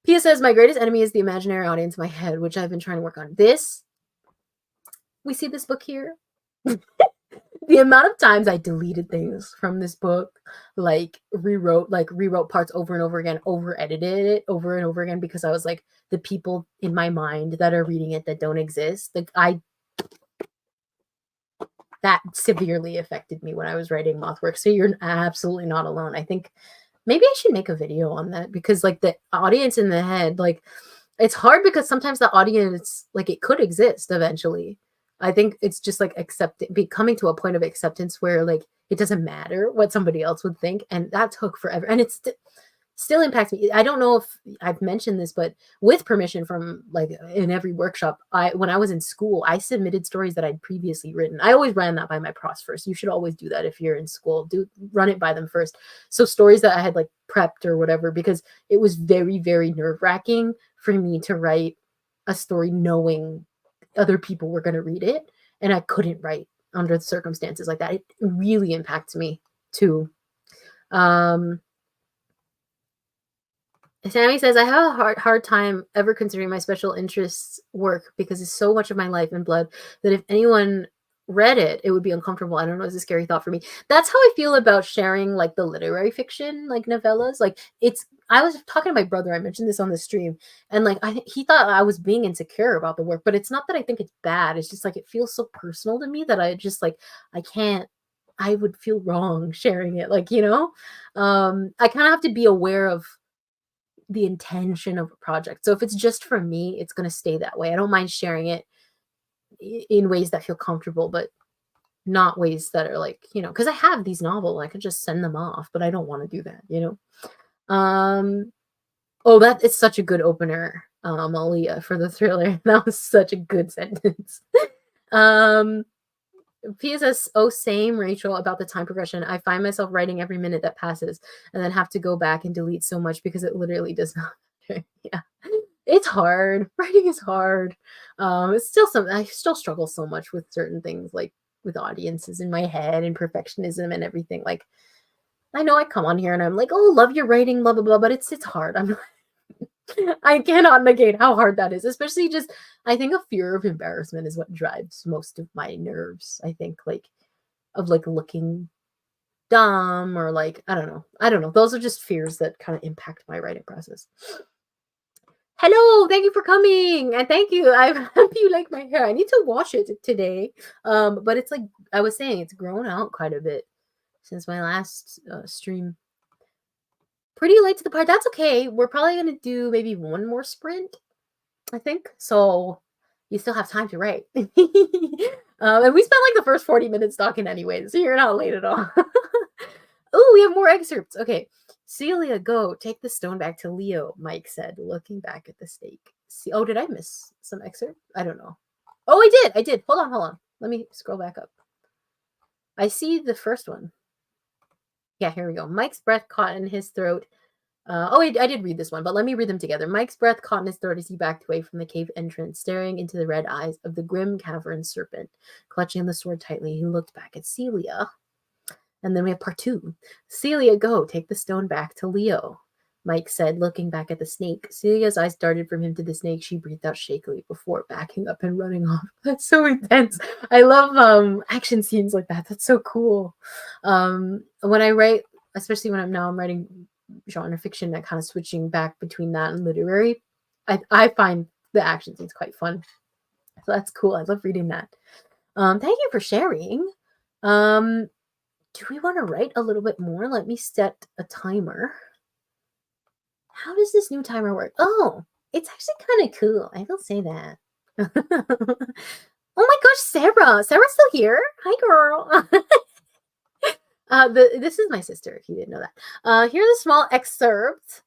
Pia says, my greatest enemy is the imaginary audience in my head, which I've been trying to work on. We see this book here. The amount of times I deleted things from this book, like rewrote parts over and over again, over edited it over and over again, because I was like, the people in my mind that are reading it that don't exist, like that severely affected me when I was writing Mothwork. So you're absolutely not alone. I think maybe I should make a video on that, because like the audience in the head, like it's hard because sometimes the audience, like it could exist eventually. I think it's just like becoming to a point of acceptance where like it doesn't matter what somebody else would think, and that took forever, and it's still impacts me. I don't know if I've mentioned this, but with permission from like in every workshop, when I was in school, I submitted stories that I'd previously written. I always ran that by my profs first. You should always do that if you're in school. Run it by them first. So stories that I had like prepped or whatever, because it was very, very nerve-wracking for me to write a story knowing other people were going to read it, and I couldn't write under the circumstances like that. It really impacts me too. Sammy says, I have a hard time ever considering my special interests work, because it's so much of my life and blood that if anyone read it, it would be uncomfortable. I don't know, it's a scary thought for me. That's how I feel about sharing like the literary fiction, like novellas. Like I was talking to my brother, I mentioned this on the stream, and like he thought I was being insecure about the work, but it's not that I think it's bad. It's just like it feels so personal to me that I just like I would feel wrong sharing it. Like, I kind of have to be aware of the intention of a project. So if it's just for me, it's going to stay that way. I don't mind sharing it in ways that feel comfortable, but not ways that are like, because I have these novels, I could just send them off, but I don't want to do that, Oh, that is such a good opener, Aaliyah, for the thriller. That was such a good sentence. PSS, oh, same, Rachel, about the time progression. I find myself writing every minute that passes and then have to go back and delete so much because it literally does not matter. Yeah. It's hard. Writing is hard. It's still I still struggle so much with certain things, like with audiences in my head and perfectionism and everything. Like, I know I come on here and I'm like, oh, love your writing, blah, blah, blah, but it's hard. I cannot negate how hard that is, especially just, I think a fear of embarrassment is what drives most of my nerves. I think of looking dumb, or like, I don't know. Those are just fears that kind of impact my writing process. Hello, thank you for coming, and thank you. I hope you like my hair. I need to wash it today. But it's like I was saying, it's grown out quite a bit since my last stream. Pretty late to the part. That's okay. We're probably gonna do maybe one more sprint, I think. So you still have time to write. And we spent like the first 40 minutes talking anyway, so you're not late at all. Oh, we have more excerpts. Okay. Celia, go. Take the stone back to Leo, Mike said, looking back at the stake. See, oh, did I miss some excerpt? I don't know. Oh, I did. I did. Hold on. Let me scroll back up. I see the first one. Yeah, here we go. Mike's breath caught in his throat. I did read this one, but let me read them together. Mike's breath caught in his throat as he backed away from the cave entrance, staring into the red eyes of the grim cavern serpent. Clutching the sword tightly, he looked back at Celia. And then we have part 2. Celia, go. Take the stone back to Leo, Mike said, looking back at the snake. Celia's eyes darted from him to the snake. She breathed out shakily before backing up and running off. That's so intense. I love action scenes like that. That's so cool. When I write, especially when I'm writing genre fiction, that kind of switching back between that and literary, I find the action scenes quite fun. So that's cool. I love reading that. Thank you for sharing. Do we want to write a little bit more? Let me set a timer. How does this new timer work? Oh, it's actually kind of cool. I will say that. Oh my gosh, Sarah. Sarah's still here. Hi, girl. This is my sister, if you didn't know that. Here's a small excerpt.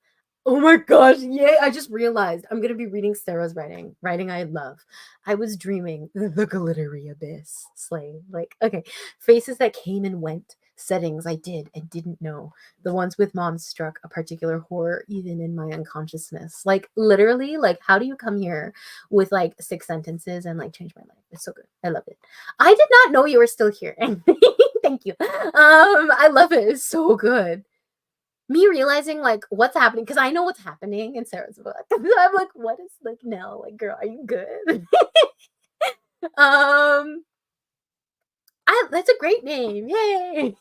Oh my gosh, yay! I just realized I'm gonna be reading Sarah's writing. Writing I love. I was dreaming the glittery abyss. Slay. Like, okay. Faces that came and went. Settings I did and didn't know. The ones with mom struck a particular horror even in my unconsciousness. Like literally, like how do you come here with like 6 sentences and like change my life? It's so good. I love it. I did not know you were still here. Thank you. I love it. It's so good. Me realizing like what's happening because I know what's happening in Sarah's book. I'm like, what is like Nell? Like, girl, are you good? um, that's a great name. Yay!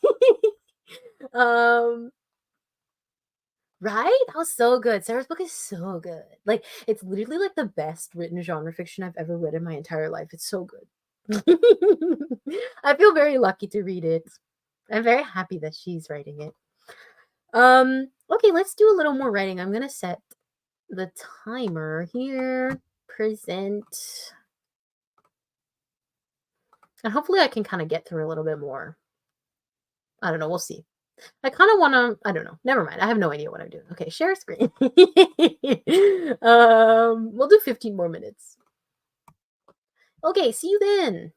um, right? That was so good. Sarah's book is so good. Like, it's literally like the best written genre fiction I've ever read in my entire life. It's so good. I feel very lucky to read it. I'm very happy that she's writing it. Okay, let's do a little more writing. I'm gonna set the timer here. Present. And hopefully I can kind of get through a little bit more. I don't know. We'll see. I kind of want to, I don't know. Never mind. I have no idea what I'm doing. Okay, share screen. We'll do 15 more minutes. Okay, see you then.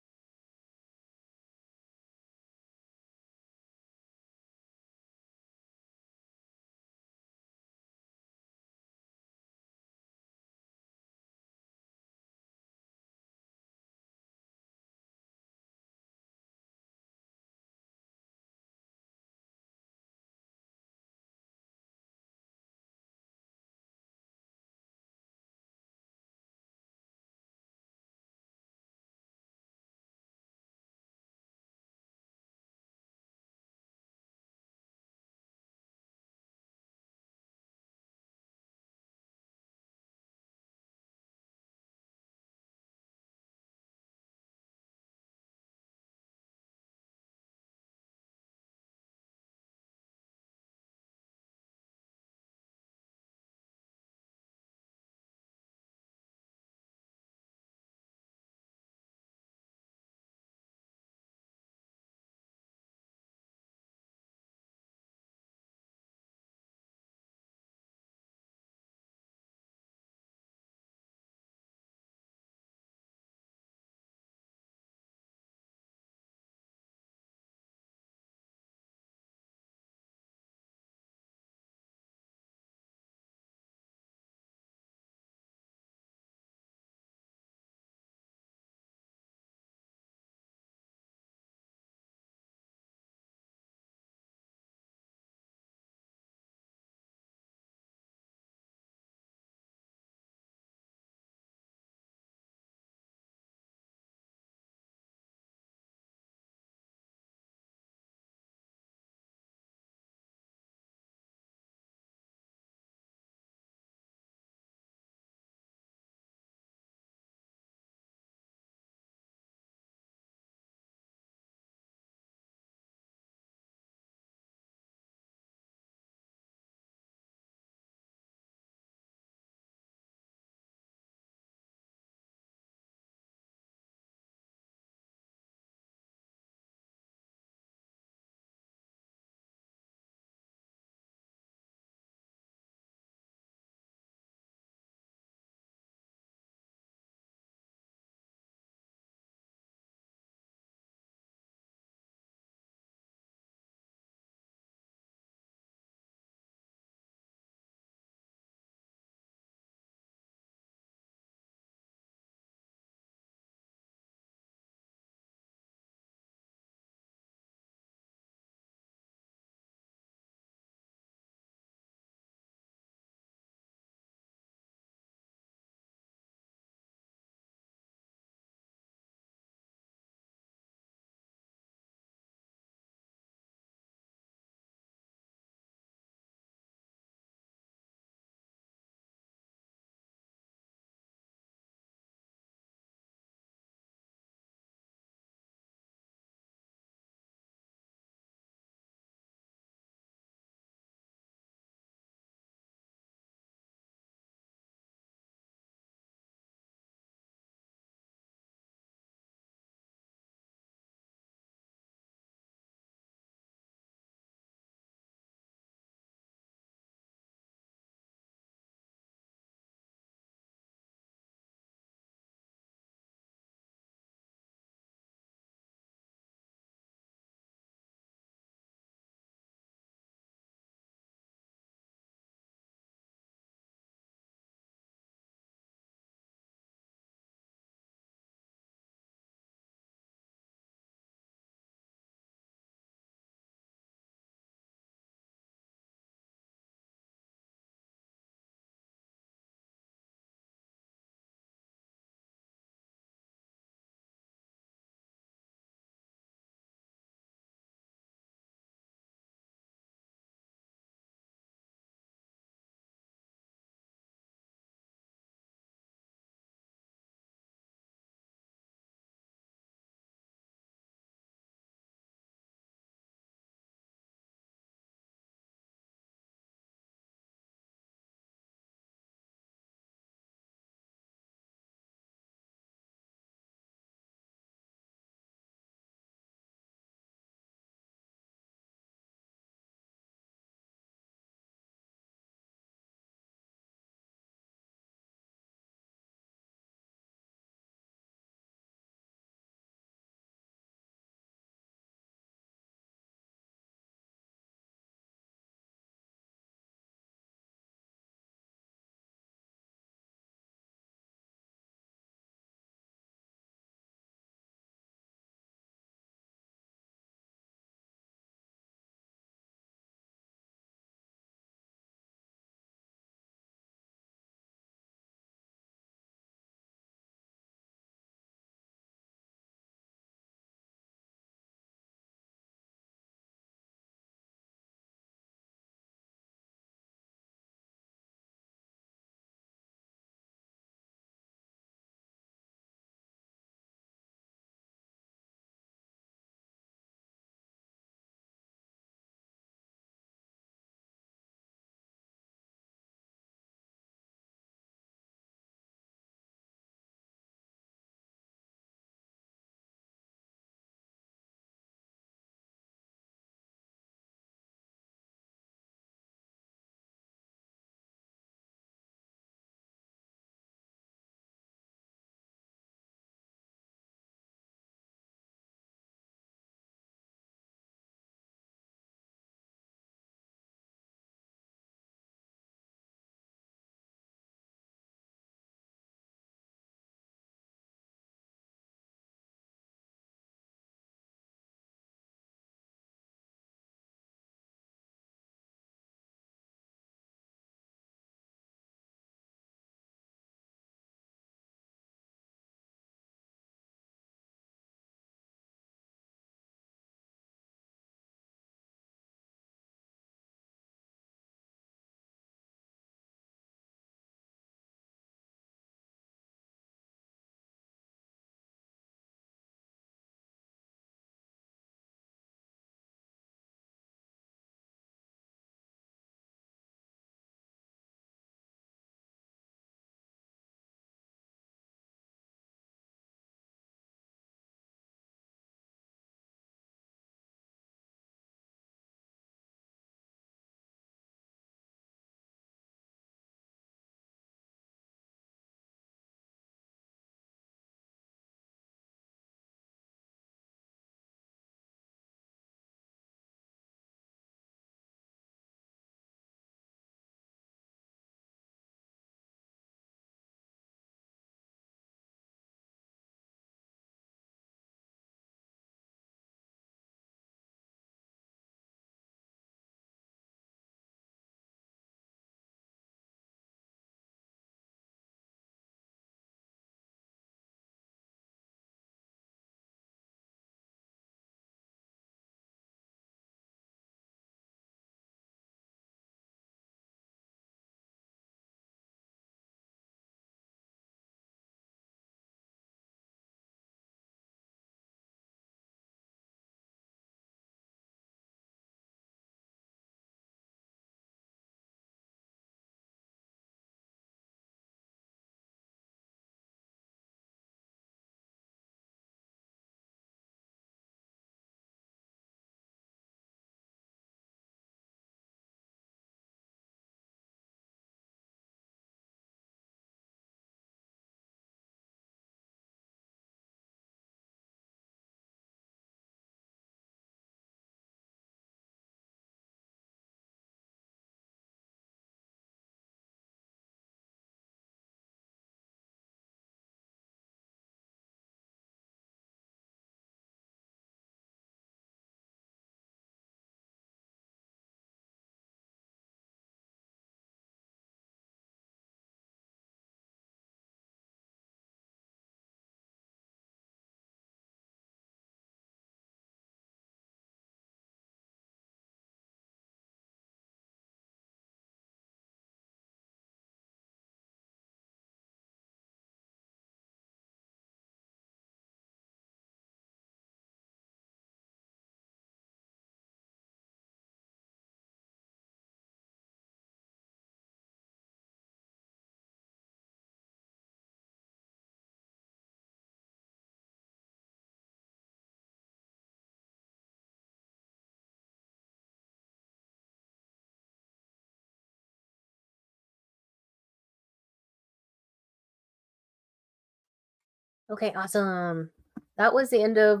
Okay, awesome. That was the end of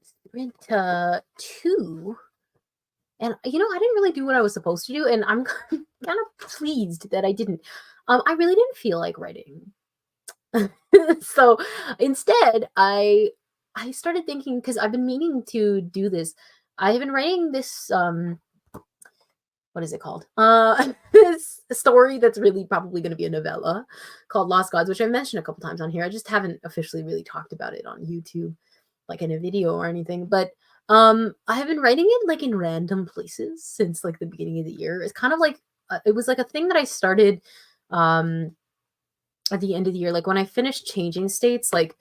Sprint 2. And I didn't really do what I was supposed to do, and I'm kind of pleased that I didn't. I really didn't feel like writing. So instead, I started thinking because I've been meaning to do this. I've been writing this what is it called? This story that's really probably going to be a novella called Lost Gods, which I've mentioned a couple times on here. I just haven't officially really talked about it on YouTube, like in a video or anything. But I have been writing it like in random places since like the beginning of the year. It's kind of like it was like a thing that I started um at the end of the year, like when I finished changing states, like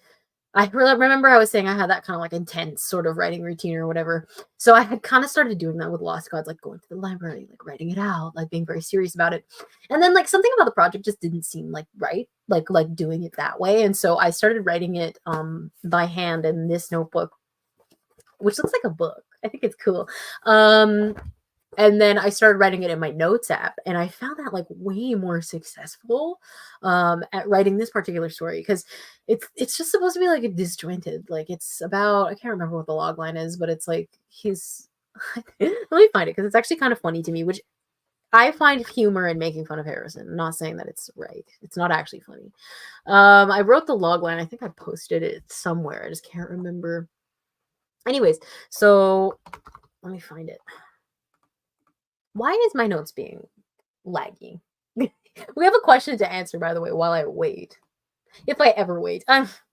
remember I was saying I had that kind of like intense sort of writing routine or whatever. So I had kind of started doing that with Lost Gods, like going to the library, like writing it out, like being very serious about it. And then like something about the project just didn't seem like right, like doing it that way. And so I started writing it by hand in this notebook, which looks like a book. I think it's cool. And then I started writing it in my notes app, and I found that like way more successful at writing this particular story because it's just supposed to be like a disjointed. Like it's about, I can't remember what the log line is, but it's like he's let me find it because it's actually kind of funny to me, which I find humor in making fun of Harrison. I'm not saying that it's right. It's not actually funny. I wrote the log line. I think I posted it somewhere. I just can't remember. Anyways, so let me find it. Why is my notes being laggy? We have a question to answer, by the way, while I wait. If I ever wait,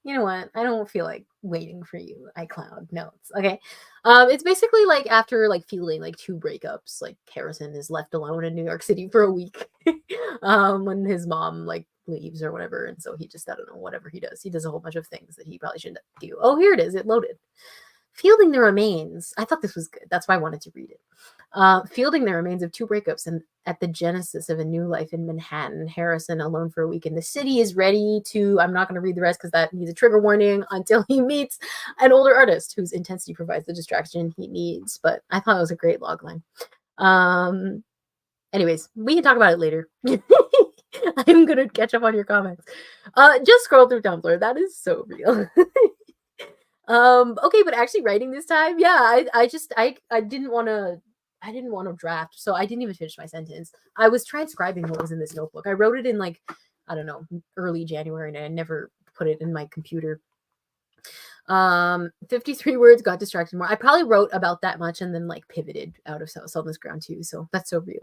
you know what? I don't feel like waiting for you, iCloud notes. Okay. It's basically like after like feeling like two breakups, like Harrison is left alone in New York City for a week. When his mom like leaves or whatever. And so he just, I don't know, whatever he does. He does a whole bunch of things that he probably shouldn't do. Oh, here it is. It loaded. Fielding the remains. I thought this was good. That's why I wanted to read it. Fielding the remains of two breakups and at the genesis of a new life in Manhattan. Harrison, alone for a week in the city, is ready to. I'm not going to read the rest because that needs a trigger warning until he meets an older artist whose intensity provides the distraction he needs. But I thought it was a great logline. Um, anyways, we can talk about it later. I'm gonna catch up on your comments. Just scroll through Tumblr. That is so real. Okay, but actually writing this time, yeah, I just I didn't want to draft, so I didn't even finish my sentence. I was transcribing what was in this notebook. I wrote it in like, I don't know, early January, and I never put it in my computer. 53 words, got distracted more. I probably wrote about that much and then like pivoted out of Selma's ground too, so that's so real.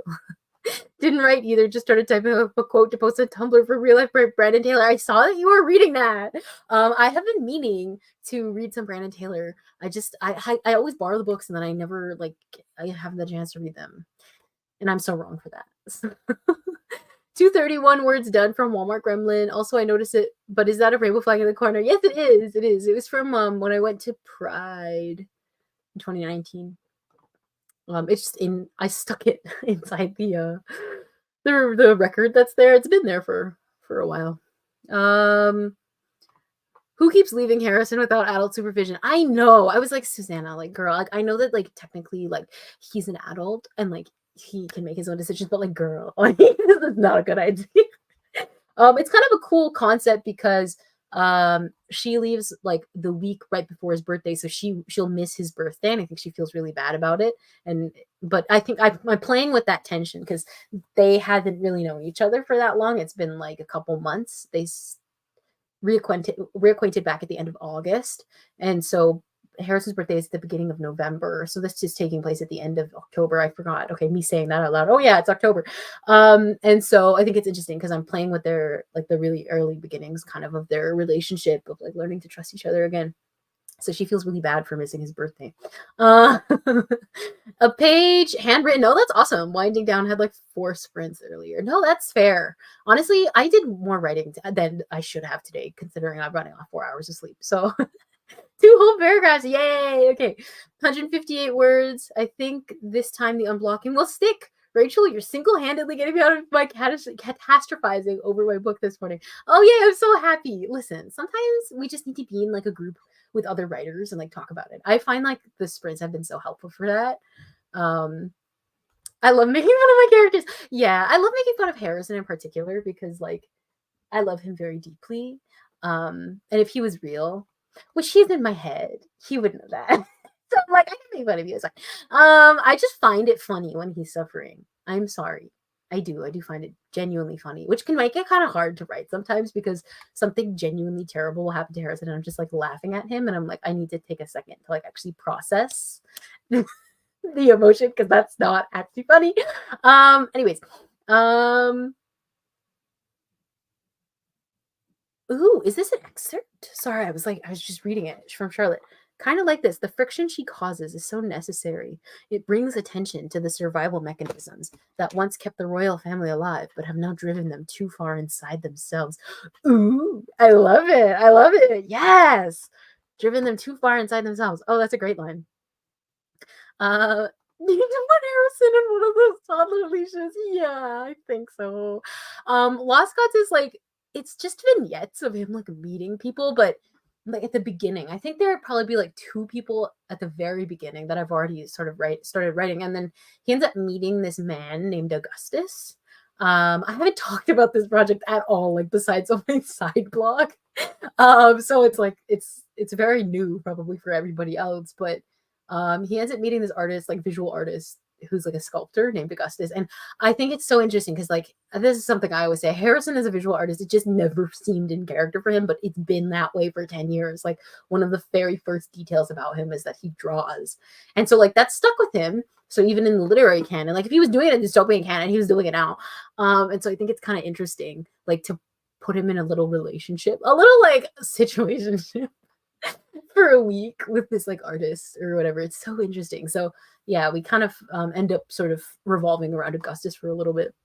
Didn't write either, just started typing up a quote to post on Tumblr for real life by Brandon Taylor. I saw that you were reading that. I have been meaning to read some Brandon Taylor. I always borrow the books and then I never like I have the chance to read them. And I'm so wrong for that. 231 words done from Walmart Gremlin. Also, I noticed it, but is that a rainbow flag in the corner? Yes, it is. It is. It was from when I went to Pride in 2019. It's just in. I stuck it inside the record that's there. It's been there for a while. Um, who keeps leaving Harrison without adult supervision? I know. I was like, Susanna, like, girl, like, I know that like technically like he's an adult and like he can make his own decisions, but like, girl, like, this is not a good idea. It's kind of a cool concept because she leaves like the week right before his birthday, so she'll miss his birthday, and I think she feels really bad about it. And but I think I'm playing with that tension because they haven't really known each other for that long. It's been like a couple months. They reacquainted back at the end of August, and so Harrison's birthday is at the beginning of November, so this is taking place at the end of October. I forgot. Okay, me saying that out loud. Oh yeah, it's October. And so I think it's interesting because I'm playing with their like the really early beginnings, kind of their relationship of like learning to trust each other again. So she feels really bad for missing his birthday. Uh, a page handwritten. Oh, that's awesome. Winding down had like 4 sprints earlier. No, that's fair. Honestly, I did more writing than I should have today, considering I'm running off 4 hours of sleep. So 2 whole paragraphs. Yay. Okay. 158 words. I think this time the unblocking will stick. Rachel, you're single-handedly getting me out of my catastrophizing over my book this morning. Oh yeah, I'm so happy. Listen, sometimes we just need to be in like a group with other writers and like talk about it. I find like the sprints have been so helpful for that. Um, I love making fun of my characters. Yeah, I love making fun of Harrison in particular because like I love him very deeply. And if he was real, which he's in my head, he would know that. So I'm like, I can make fun of you. It's fine. I just find it funny when he's suffering. I'm sorry. I do. I do find it genuinely funny, which can make it kind of hard to write sometimes because something genuinely terrible will happen to Harrison, and I'm just like laughing at him, and I'm like, I need to take a second to like actually process the emotion because that's not actually funny. Anyways, ooh, is this an excerpt? Sorry, I was just reading it from Charlotte. Kind of like this. The friction she causes is so necessary. It brings attention to the survival mechanisms that once kept the royal family alive, but have now driven them too far inside themselves. Ooh, I love it. I love it. Yes. Driven them too far inside themselves. Oh, that's a great line. Need to put Harrison in one of those toddler leashes. Yeah, I think so. Lost Gods is like, it's just vignettes of him like meeting people, but like at the beginning, I think there would probably be like two people at the very beginning that I've already sort of started writing, and then he ends up meeting this man named Augustus. I haven't talked about this project at all, like besides on my side blog. So it's like it's very new probably for everybody else, but he ends up meeting this artist, like visual artist, who's like a sculptor named Augustus. And I think it's so interesting because like this is something I always say. Harrison is a visual artist. It just never seemed in character for him, but it's been that way for 10 years. Like one of the very first details about him is that he draws. And so like that stuck with him. So even in the literary canon, like if he was doing it in dystopian canon, he was doing it now. And so I think it's kind of interesting, like to put him in a little relationship, a little like situationship for a week with this like artist or whatever. It's so interesting. So yeah, we kind of end up sort of revolving around Augustus for a little bit.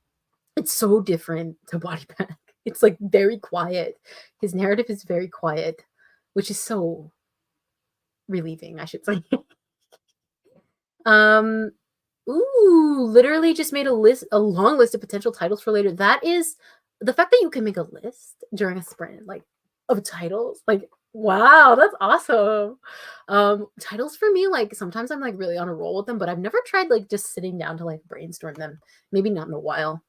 It's so different to Body Bag. It's like very quiet. His narrative is very quiet, which is so relieving, I should say. um Ooh, literally just made a long list of potential titles for later. That is the fact that you can make a list during a sprint, like of titles, like wow, that's awesome. Titles for me, like sometimes I'm like really on a roll with them, but I've never tried like just sitting down to like brainstorm them. Maybe not in a while.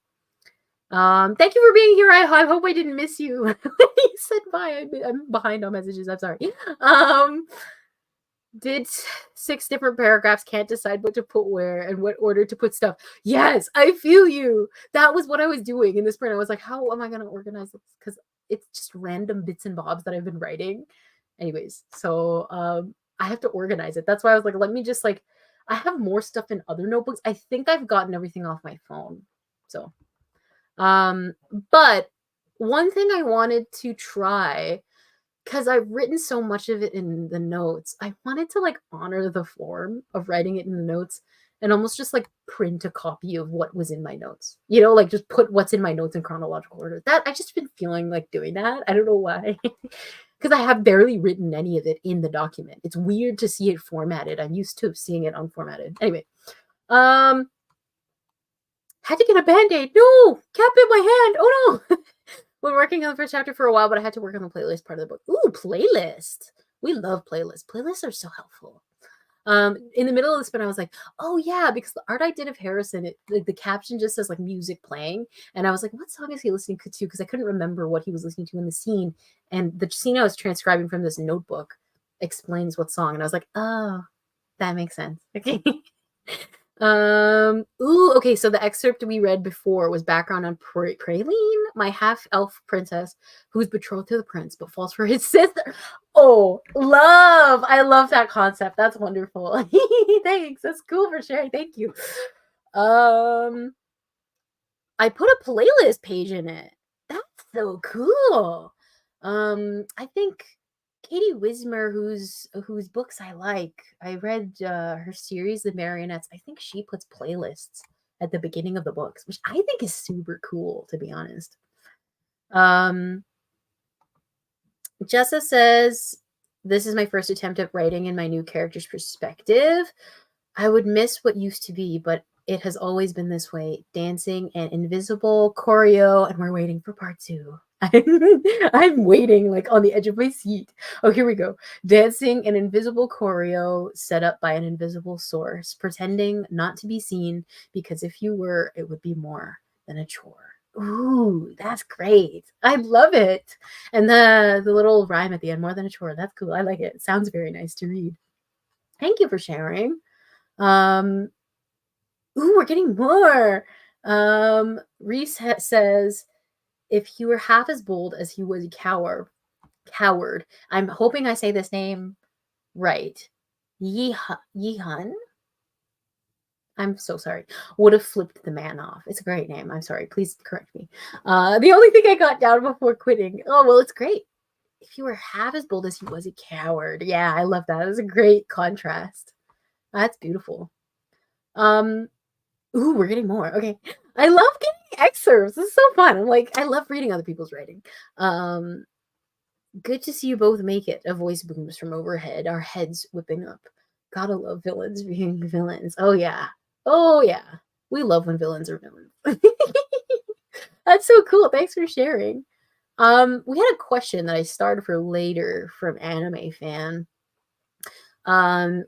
Thank you for being here. I hope I didn't miss you. You said bye. I'm behind on messages. I'm sorry. Um, did 6 different paragraphs, can't decide what to put where and what order to put stuff. Yes, I feel you. That was what I was doing in this print. I was like, how am I going to organize this? Because it's just random bits and bobs that I've been writing. Anyways, so I have to organize it. That's why I was like, let me just like, I have more stuff in other notebooks. I think I've gotten everything off my phone. So, but one thing I wanted to try, because I've written so much of it in the notes, I wanted to like honor the form of writing it in the notes and almost just like print a copy of what was in my notes. You know, like just put what's in my notes in chronological order. That I just been feeling like doing that. I don't know why. Because I have barely written any of it in the document. It's weird to see it formatted. I'm used to seeing it unformatted. Anyway, had to get a band-aid. No, cat bit my hand. Oh no. Been working on the first chapter for a while, but I had to work on the playlist part of the book. Ooh, playlist. We love playlists. Playlists are so helpful. In the middle of the spin, I was like, oh yeah, because the art I did of Harrison, it, like the caption just says like music playing. And I was like, what song is he listening to? Because I couldn't remember what he was listening to in the scene. And the scene I was transcribing from this notebook explains what song. And I was like, oh, that makes sense. Okay. Ooh, okay, so the excerpt we read before was background on Praline, my half-elf princess who's betrothed to the prince but falls for his sister. Oh, love. I love that concept. That's wonderful. Thanks. That's cool for sharing. Thank you. I put a playlist page in it. That's so cool. I think Katie Wismer, whose books I like, I read her series, The Marionettes. I think she puts playlists at the beginning of the books, which I think is super cool, to be honest. Jessa says, this is my first attempt at writing in my new character's perspective. I would miss what used to be, but it has always been this way. Dancing and invisible choreo, and we're waiting for part 2. I'm waiting like on the edge of my seat. Oh, here we go. Dancing an invisible choreo set up by an invisible source, pretending not to be seen because if you were, it would be more than a chore. Ooh, that's great. I love it. And the little rhyme at the end, more than a chore. That's cool. I like it. It sounds very nice to read. Thank you for sharing. Um, ooh, we're getting more. Reese says, if he were half as bold as he was a coward. I'm hoping I say this name right. Yeehun? I'm so sorry. Would have flipped the man off. It's a great name. I'm sorry. Please correct me. The only thing I got down before quitting. Oh, well, it's great. If you were half as bold as he was a coward. Yeah, I love that. It's a great contrast. That's beautiful. Ooh, we're getting more. Okay. I love getting excerpts. This is so fun. I'm like, I love reading other people's writing. Good to see you both make it. A voice booms from overhead, our heads whipping up. Gotta love villains being villains. Oh yeah. Oh yeah. We love when villains are villains. That's so cool. Thanks for sharing. We had a question that I started for later from Anime Fan.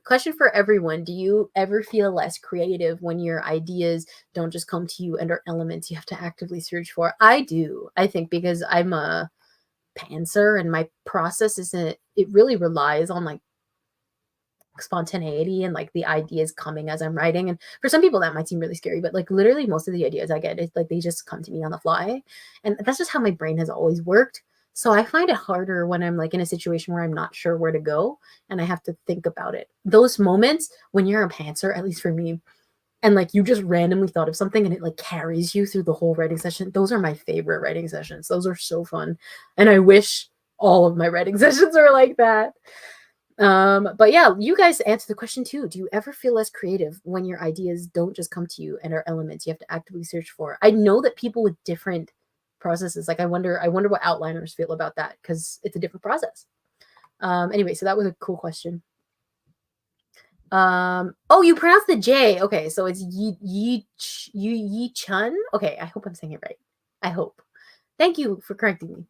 Question for everyone. Do you ever feel less creative when your ideas don't just come to you and are elements you have to actively search for? I do. I think because I'm a pantser and my process isn't, it really relies on like spontaneity and like the ideas coming as I'm writing. And for some people that might seem really scary, but like literally most of the ideas I get, it's like they just come to me on the fly. And that's just how my brain has always worked. So I find it harder when I'm like in a situation where I'm not sure where to go and I have to think about it. Those moments when you're a pantser, at least for me, and like you just randomly thought of something and it like carries you through the whole writing session. Those are my favorite writing sessions. Those are so fun. And I wish all of my writing sessions were like that. But yeah, you guys answer the question too. Do you ever feel less creative when your ideas don't just come to you and are elements you have to actively search for? I know that people with different processes, like I wonder what outliners feel about that because it's a different process. Anyway, so that was a cool question. Oh, you pronounced the J. Okay, so it's Yi Chun. Okay, I hope I'm saying it right. I hope. Thank you for correcting me.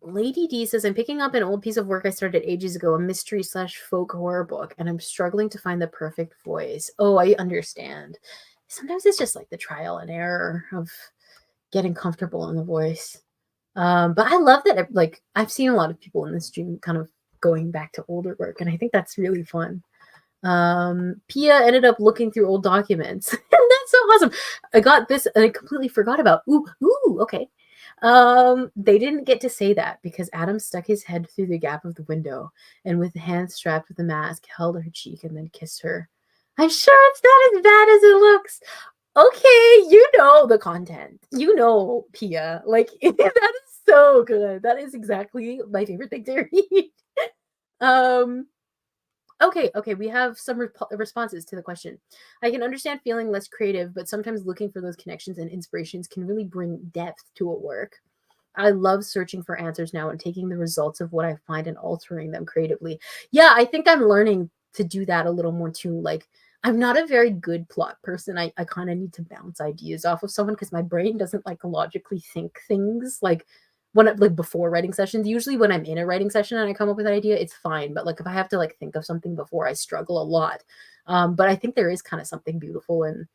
Lady D says, I'm picking up an old piece of work I started ages ago, a mystery / folk horror book, and I'm struggling to find the perfect voice. Oh, I understand. Sometimes it's just like the trial and error of getting comfortable in the voice. But I love that, like, I've seen a lot of people in this stream kind of going back to older work, and I think that's really fun. Pia ended up looking through old documents. And that's so awesome. I got this and I completely forgot about. Ooh, okay. They didn't get to say that because Adam stuck his head through the gap of the window and with hands strapped with the mask, held her cheek and then kissed her. I'm sure it's not as bad as it looks. Okay, you know the content. You know, Pia. Like that is so good. That is exactly my favorite thing to read. Um Okay, we have some responses to the question. I can understand feeling less creative, but sometimes looking for those connections and inspirations can really bring depth to a work. I love searching for answers now and taking the results of what I find and altering them creatively. Yeah, I think I'm learning to do that a little more too. Like, I'm not a very good plot person. I kind of need to bounce ideas off of someone because my brain doesn't like logically think things like like before writing sessions. Usually when I'm in a writing session and I come up with an idea, it's fine. But like if I have to like think of something before, I struggle a lot. But I think there is kind of something beautiful in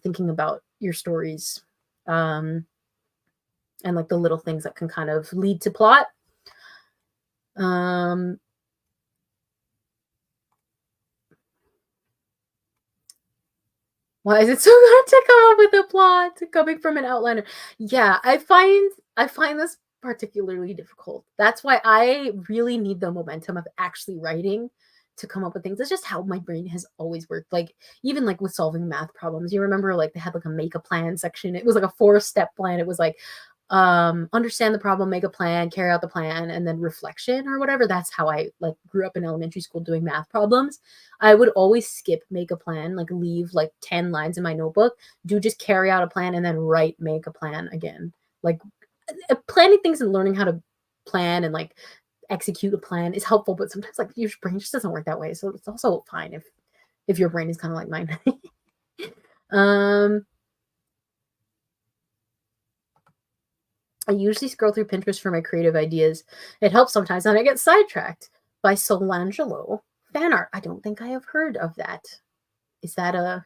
thinking about your stories. And like the little things that can kind of lead to plot. Why is it so hard to come up with a plot coming from an outliner? Yeah, I find this particularly difficult. That's why I really need the momentum of actually writing to come up with things. That's just how my brain has always worked. Like even like with solving math problems, you remember like they had like a make a plan section. It was like a 4-step plan. It was like understand the problem, make a plan, carry out the plan, and then reflection or whatever. That's how I like grew up in elementary school doing math problems. I would always skip make a plan, like leave like 10 lines in my notebook, do just carry out a plan and then write make a plan again. Like planning things and learning how to plan and like execute a plan is helpful, but sometimes like your brain just doesn't work that way. So it's also fine if your brain is kind of like mine. I usually scroll through Pinterest for my creative ideas. It helps sometimes, and I get sidetracked by Solangelo fan art. I don't think I have heard of that. Is that a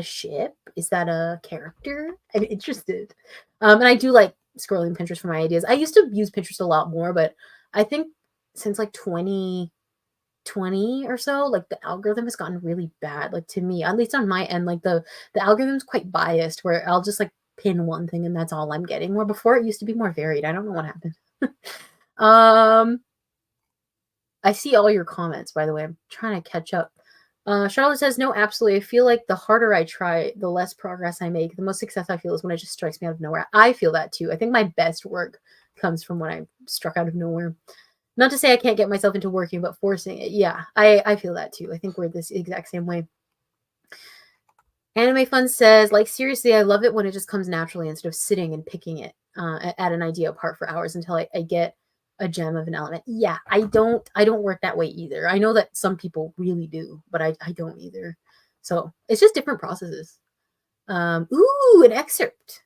ship? Is that a character? I'm interested. And I do like scrolling Pinterest for my ideas. I used to use Pinterest a lot more, but I think since like 2020 or so, like the algorithm has gotten really bad. Like to me, at least on my end, like the algorithm's quite biased where I'll just like pin one thing and that's all I'm getting. Where before it used to be more varied. I don't know what happened. um I see all your comments, by the way. I'm trying to catch up. Charlotte says, no, absolutely. I feel like the harder I try, the less progress I make. The most success I feel is when it just strikes me out of nowhere. I feel that too. I think my best work comes from when I'm struck out of nowhere. Not to say I can't get myself into working, but forcing it. Yeah, I feel that too. I think we're this exact same way. Anime Fun says, like, seriously, I love it when it just comes naturally instead of sitting and picking it at an idea apart for hours until I get a gem of an element. Yeah, I don't work that way either. I know that some people really do, but I don't either. So it's just different processes. Ooh, an excerpt.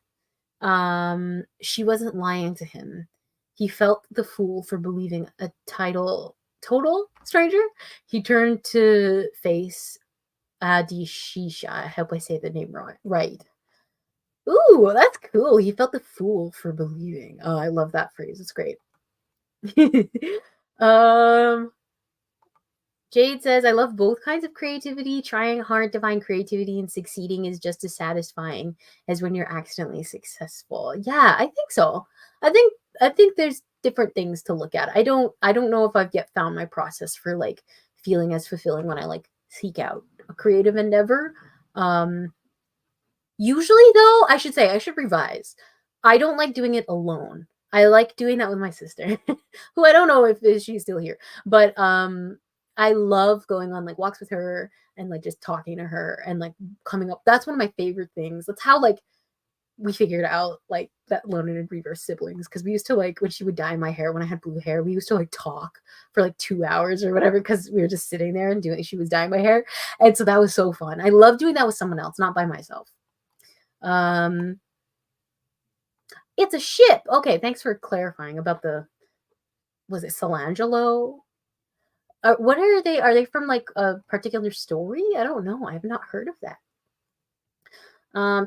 She wasn't lying to him. He felt the fool for believing a total stranger. He turned to face Adishisha. I hope I say the name right. Ooh, that's cool. He felt the fool for believing. Oh, I love that phrase. It's great. um, Jade says, I love both kinds of creativity. Trying hard to find creativity and succeeding is just as satisfying as when you're accidentally successful. Yeah, I think so. I think there's different things to look at. I don't know if I've yet found my process for like feeling as fulfilling when I like seek out a creative endeavor. Um Usually though, I should revise. I don't like doing it alone. I like doing that with my sister, who I don't know if she's still here, but I love going on like walks with her and like just talking to her and like coming up. That's one of my favorite things. That's how like we figured out like that Lonan and Reaver siblings because we used to like when she would dye my hair when I had blue hair, we used to like talk for like 2 hours or whatever because we were just sitting there and doing she was dyeing my hair. And so that was so fun. I love doing that with someone else, not by myself. Um, it's a ship. Okay, thanks for clarifying about the was it Solangelo? What are they? Are they from like a particular story? I don't know. I have not heard of that.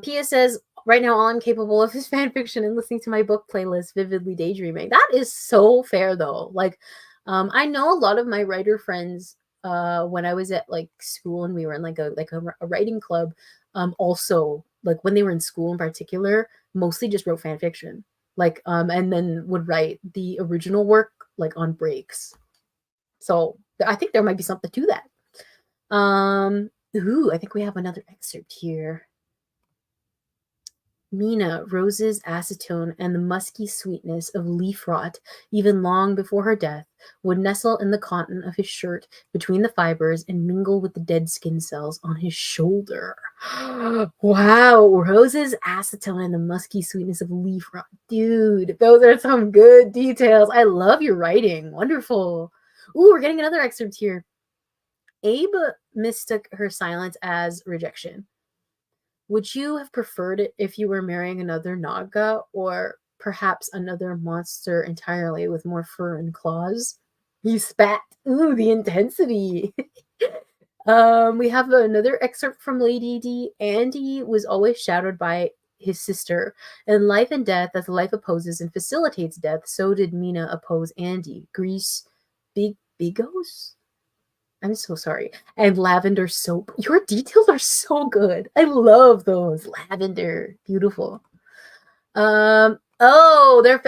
Pia says, right now all I'm capable of is fan fiction and listening to my book playlist, vividly daydreaming. That is so fair though. Like, I know a lot of my writer friends, when I was at like school and we were in like a writing club, also like when they were in school in particular, mostly just wrote fan fiction. Like, and then would write the original work like on breaks. So I think there might be something to that. Ooh, I think we have another excerpt here. Mina, roses, acetone, and the musky sweetness of leaf rot, even long before her death, would nestle in the cotton of his shirt between the fibers and mingle with the dead skin cells on his shoulder. Wow, roses, acetone, and the musky sweetness of leaf rot. Dude, those are some good details. I love your writing. Wonderful. Ooh, we're getting another excerpt here. Abe mistook her silence as rejection. Would you have preferred it if you were marrying another Naga or perhaps another monster entirely with more fur and claws? He spat. Ooh, the intensity. We have another excerpt from Lady D. Andy was always shadowed by his sister. In life and death, as life opposes and facilitates death, so did Mina oppose Andy. Grease Bigos? I'm so sorry. And lavender soap. Your details are so good. I love those. Lavender. Beautiful. Oh,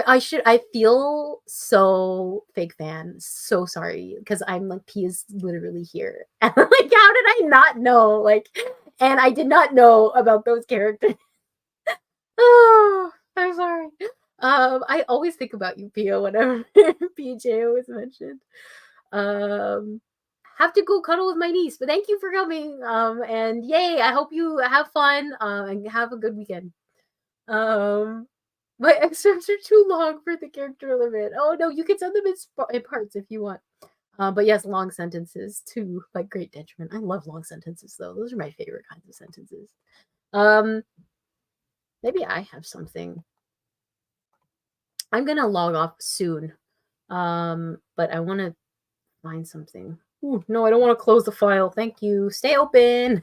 I feel so fake fan. So sorry. Because I'm like, P is literally here. And like, how did I not know? Like, and I did not know about those characters. Oh, I'm sorry. I always think about you, Pia, whenever PJ was mentioned. Um, have to go cuddle with my niece, but thank you for coming. And yay, I hope you have fun. And have a good weekend. Um, my excerpts are too long for the character limit. Oh no, you can send them in parts if you want. But yes, long sentences too, like great detriment. I love long sentences though; those are my favorite kinds of sentences. Um, maybe I have something. I'm gonna log off soon. But I want to find something. Ooh, no, I don't want to close the file. Thank you. Stay open.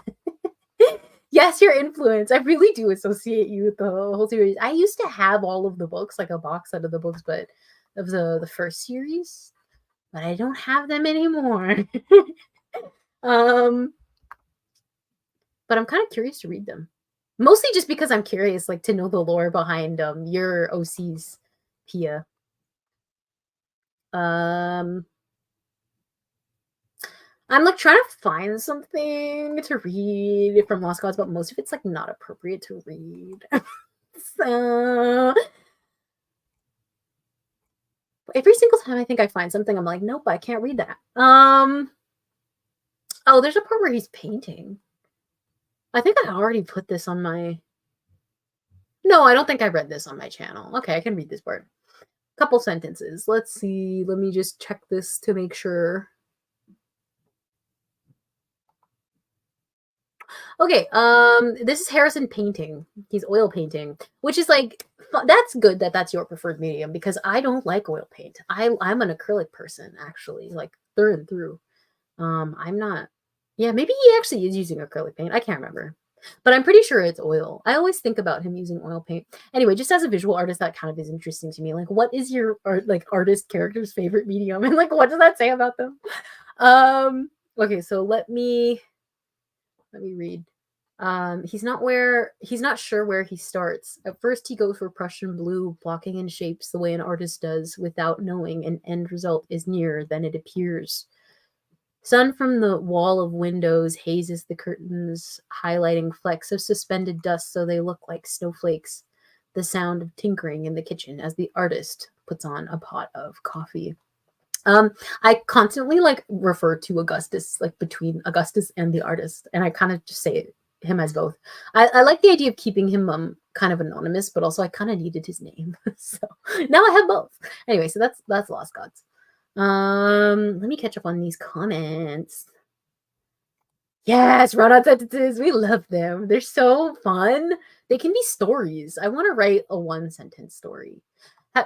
Yes, your influence. I really do associate you with the whole series. I used to have all of the books, like a box set of the books, but of the first series, but I don't have them anymore. um, but I'm kind of curious to read them. Mostly just because I'm curious, like to know the lore behind your OCs, Pia. Um, I'm like trying to find something to read from Lost Gods, but most of it's like not appropriate to read. So every single time I think I find something, I'm like, nope, I can't read that. Oh, there's a part where he's painting. I think I already put this on my. No, I don't think I read this on my channel. Okay, I can read this part. Couple sentences. Let's see. Let me just check this to make sure. Okay, this is Harrison painting. He's oil painting, which is like that's good that that's your preferred medium because I don't like oil paint. I'm an acrylic person actually, like through and through. I'm not. Yeah, maybe he actually is using acrylic paint. I can't remember, but I'm pretty sure it's oil. I always think about him using oil paint. Anyway, just as a visual artist, that kind of is interesting to me. Like, what is your artist character's favorite medium, and like, what does that say about them? Okay, so let me read. He's not sure where he starts. At first, he goes for Prussian blue, blocking in shapes the way an artist does, without knowing an end result is nearer than it appears. Sun from the wall of windows hazes the curtains, highlighting flecks of suspended dust so they look like snowflakes. The sound of tinkering in the kitchen as the artist puts on a pot of coffee. I constantly like refer to Augustus, like between Augustus and the artist, and I kind of just say him as both. I like the idea of keeping him kind of anonymous, but also I kind of needed his name, so now I have both. Anyway, so that's Lost Gods. Let me catch up on these comments. Yes, run-on sentences. We love them. They're so fun. They can be stories. I want to write a one-sentence story.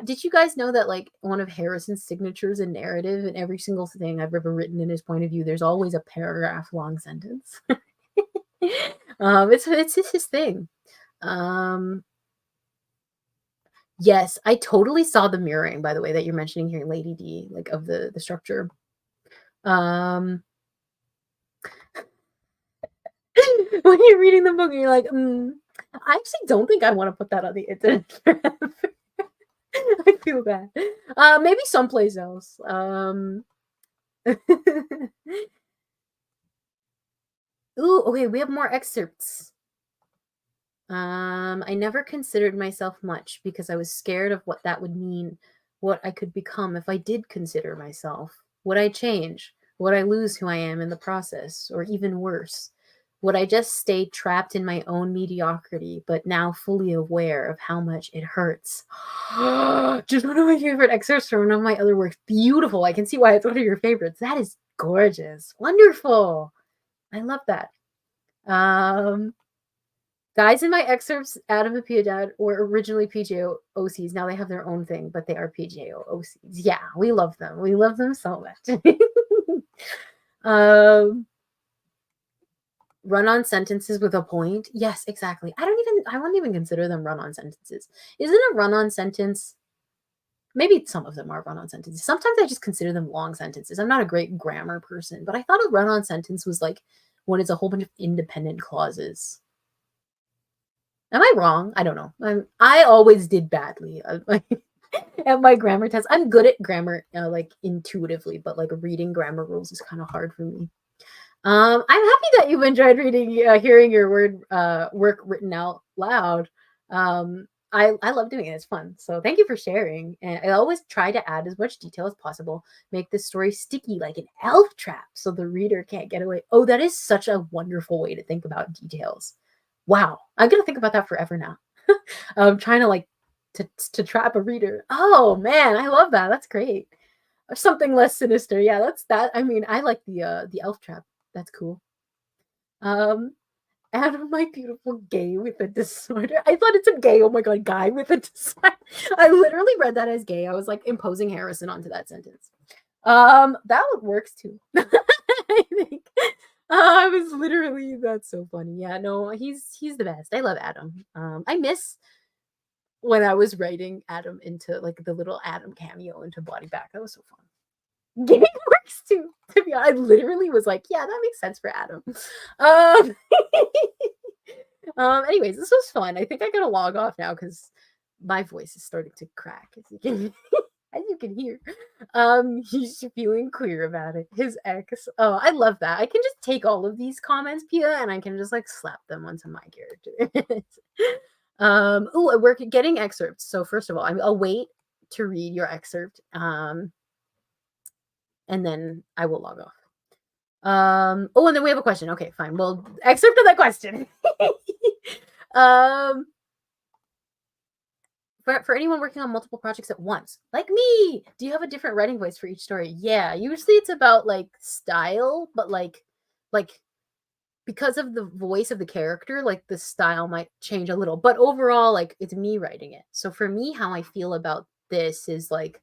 Did you guys know that like one of Harrison's signatures in narrative in every single thing I've ever written in his point of view, there's always a paragraph long sentence. It's just his thing. Yes, I totally saw the mirroring, by the way, that you're mentioning here, Lady D, like of the structure. When you're reading the book and you're like, I actually don't think I want to put that on the internet. I feel bad. Maybe someplace else. Ooh, okay, we have more excerpts. I never considered myself much because I was scared of what that would mean, what I could become if I did consider myself. Would I change? Would I lose who I am in the process? Or even worse, would I just stay trapped in my own mediocrity, but now fully aware of how much it hurts? Just one of my favorite excerpts from one of my other works. Beautiful. I can see why it's one of your favorites. That is gorgeous. Wonderful. I love that. Guys in my excerpts, Adam and Pia Dad were originally PJO OCs. Now they have their own thing, but they are PJO OCs. Yeah, we love them. We love them so much. Run-on sentences with a point. Yes, exactly. I wouldn't even consider them run-on sentences. Isn't a run-on sentence? Maybe some of them are run-on sentences. Sometimes I just consider them long sentences. I'm not a great grammar person, but I thought a run-on sentence was like when it's a whole bunch of independent clauses. Am I wrong? I don't know. I always did badly at my grammar test. I'm good at grammar, like intuitively, but like reading grammar rules is kind of hard for me. I'm happy that you enjoyed hearing your work written out loud. I love doing it. It's fun. So thank you for sharing. And I always try to add as much detail as possible, make this story sticky like an elf trap so the reader can't get away. Oh, that is such a wonderful way to think about details. Wow. I'm going to think about that forever now. I'm trying to like to trap a reader. Oh man, I love that. That's great. Or something less sinister. Yeah, that's that. I mean, I like the elf trap. That's cool. Adam, my beautiful gay with a disorder. I thought it's a gay. Oh my god, guy with a disorder. I literally read that as gay. I was like imposing Harrison onto that sentence. That works too. I think. I was literally that's so funny. Yeah, no, he's the best. I love Adam. I miss when I was writing Adam into like the little Adam cameo into Body Back. That was so fun. Gaming works too. To be honest, I literally was like, yeah, that makes sense for Adam. Um, anyways, this was fun. I think I gotta log off now because my voice is starting to crack, as you can as you can hear. He's feeling queer about it. His ex. Oh, I love that. I can just take all of these comments, Pia, and I can just like slap them onto my character. Oh, we're getting excerpts. So first of all, I'll wait to read your excerpt. And then I will log off. Oh, and then we have a question. Okay, fine. Well, excerpt of that question. For anyone working on multiple projects at once, like me, do you have a different writing voice for each story? Yeah, usually it's about like style, but like because of the voice of the character, like the style might change a little. But overall, like it's me writing it. So for me, how I feel about this is like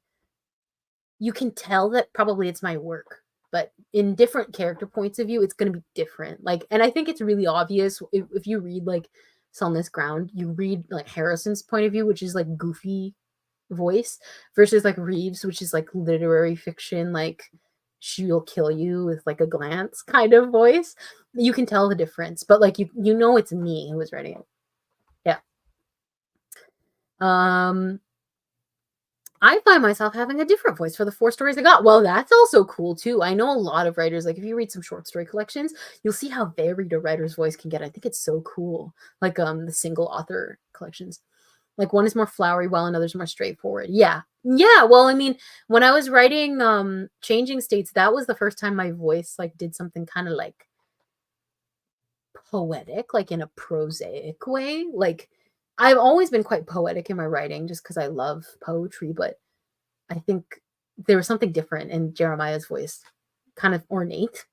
you can tell that probably it's my work, but in different character points of view, it's going to be different. Like, and I think it's really obvious if you read like Sunless Ground, you read like Harrison's point of view, which is like goofy voice, versus like Reeves, which is like literary fiction, like she'll kill you with like a glance kind of voice. You can tell the difference, but like you know it's me who was writing it. Yeah. I find myself having a different voice for the 4 stories I got. Well, that's also cool too. I know a lot of writers, like if you read some short story collections, you'll see how varied a writer's voice can get. I think it's so cool. Like the single author collections. Like one is more flowery while another's more straightforward. Yeah. Yeah. Well, I mean, when I was writing Changing States, that was the first time my voice like did something kind of like poetic, like in a prosaic way. Like I've always been quite poetic in my writing just because I love poetry, but I think there was something different in Jeremiah's voice, kind of ornate,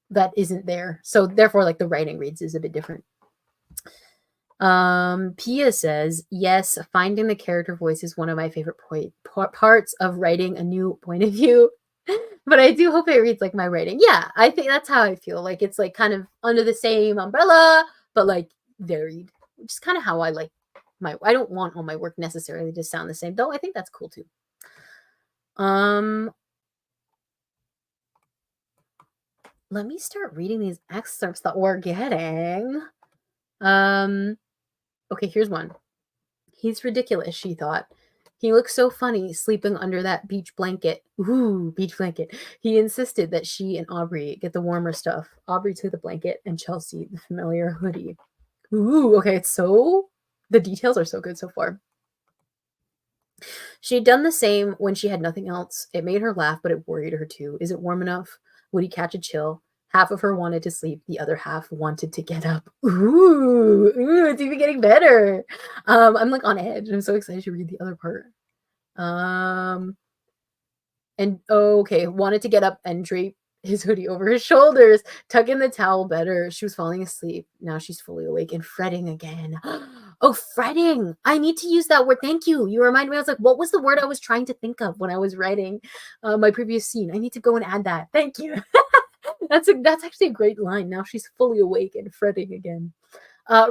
that isn't there. So therefore, like the writing reads is a bit different. Pia says, yes, finding the character voice is one of my favorite parts of writing a new point of view. But I do hope it reads like my writing. Yeah, I think that's how I feel. Like it's like kind of under the same umbrella, but like varied, which is kind of how I like I don't want all my work necessarily to sound the same, though I think that's cool too. Let me start reading these excerpts that we're getting. Okay, here's one. He's ridiculous, she thought. He looks so funny sleeping under that beach blanket. Ooh, beach blanket. He insisted that she and Aubrey get the warmer stuff. Aubrey took the blanket and Chelsea the familiar hoodie. Ooh, okay, it's so... The details are so good so far. She had done the same when she had nothing else. It made her laugh, but it worried her too. Is it warm enough? Would he catch a chill? Half of her wanted to sleep. The other half wanted to get up. Ooh, it's even getting better. I'm like on edge. I'm so excited to read the other part. And okay, wanted to get up and drape his hoodie over his shoulders, tuck in the towel better. She was falling asleep. Now she's fully awake and fretting again. Oh, fretting. I need to use that word. Thank you. You reminded me. I was like, what was the word I was trying to think of when I was writing my previous scene? I need to go and add that. Thank you. That's actually a great line. Now she's fully awake and fretting again.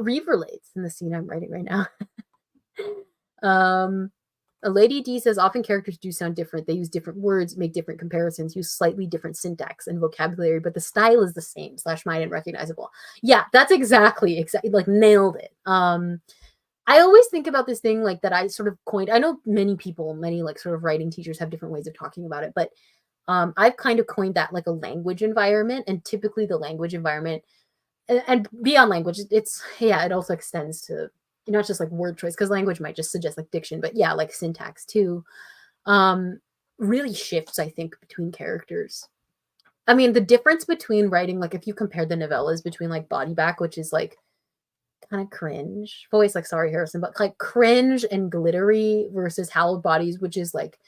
Reeve relates in the scene I'm writing right now. Lady D says often characters do sound different. They use different words, make different comparisons, use slightly different syntax and vocabulary, but the style is the same / mine and recognizable. Yeah, that's exactly like nailed it. I always think about this thing like that I sort of coined. I know many people, many like sort of writing teachers have different ways of talking about it, but I've kind of coined that like a language environment, and typically the language environment and beyond language, it also extends to not just like word choice, because language might just suggest like diction, but yeah, like syntax too. Really shifts, I think, between characters. I mean, the difference between writing, like if you compare the novellas between like Body Back, which is like kind of cringe voice, like sorry Harrison, but like cringe and glittery, versus Hallowed Bodies, which is like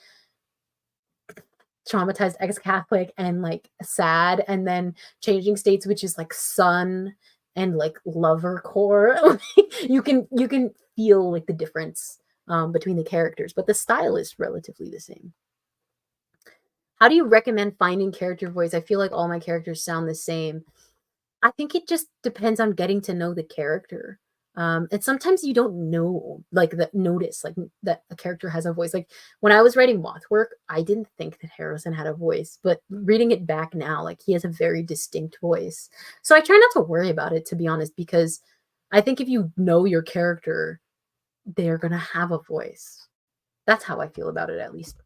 traumatized ex-Catholic and like sad, and then Changing States, which is like sun and like lover core. you can feel like the difference between the characters, but the style is relatively the same. How do you recommend finding character voice? I feel like all my characters sound the same. I think it just depends on getting to know the character. And sometimes you don't know, like, that notice, like, that a character has a voice. Like, when I was writing Mothwork, I didn't think that Harrison had a voice, but reading it back now, like, he has a very distinct voice. So I try not to worry about it, to be honest, because I think if you know your character, they're gonna have a voice. That's how I feel about it, at least.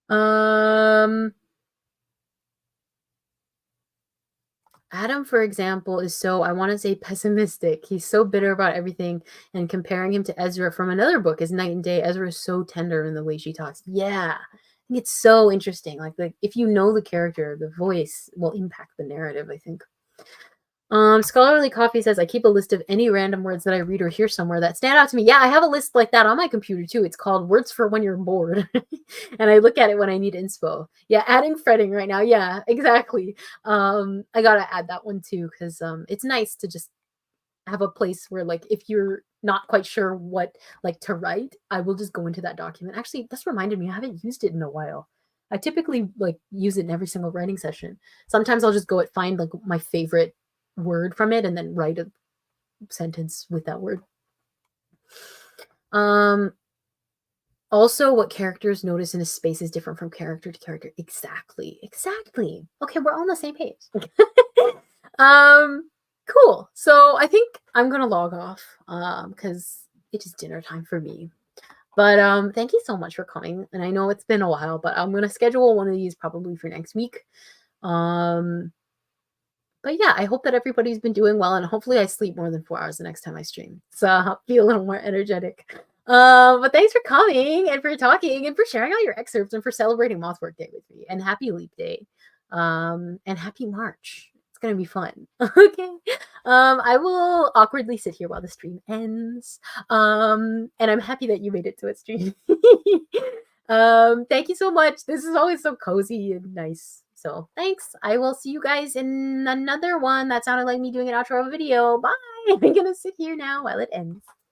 Um, Adam, for example, is so, I want to say, pessimistic. He's so bitter about everything, and comparing him to Ezra from another book is night and day. Ezra is so tender in the way she talks. Yeah. I think it's so interesting. Like if you know the character, the voice will impact the narrative, I think. Scholarly Coffee says, I keep a list of any random words that I read or hear somewhere that stand out to me. Yeah, I have a list like that on my computer too. It's called Words for When You're Bored. And I look at it when I need inspo. Yeah, adding fretting right now. Yeah, exactly. I gotta add that one too, because it's nice to just have a place where, like, if you're not quite sure what, like, to write, I will just go into that document. Actually, this reminded me, I haven't used it in a while. I typically like use it in every single writing session. Sometimes I'll just go and find like my favorite word from it and then write a sentence with that word. Also, what characters notice in a space is different from character to character. Exactly. Okay, we're all on the same page. Cool. So I think I'm gonna log off because it is dinner time for me. But thank you so much for coming. And I know it's been a while, but I'm gonna schedule one of these probably for next week. Um, but yeah, I hope that everybody's been doing well, and hopefully I sleep more than 4 hours the next time I stream. So I'll be a little more energetic. But thanks for coming and for talking and for sharing all your excerpts and for celebrating Mothwork Day with me. And happy Leap Day. And happy March. It's gonna be fun. Okay. I will awkwardly sit here while the stream ends. And I'm happy that you made it to its stream. Thank you so much. This is always so cozy and nice. So thanks. I will see you guys in another one. That sounded like me doing an outro of a video. Bye. I'm gonna sit here now while it ends.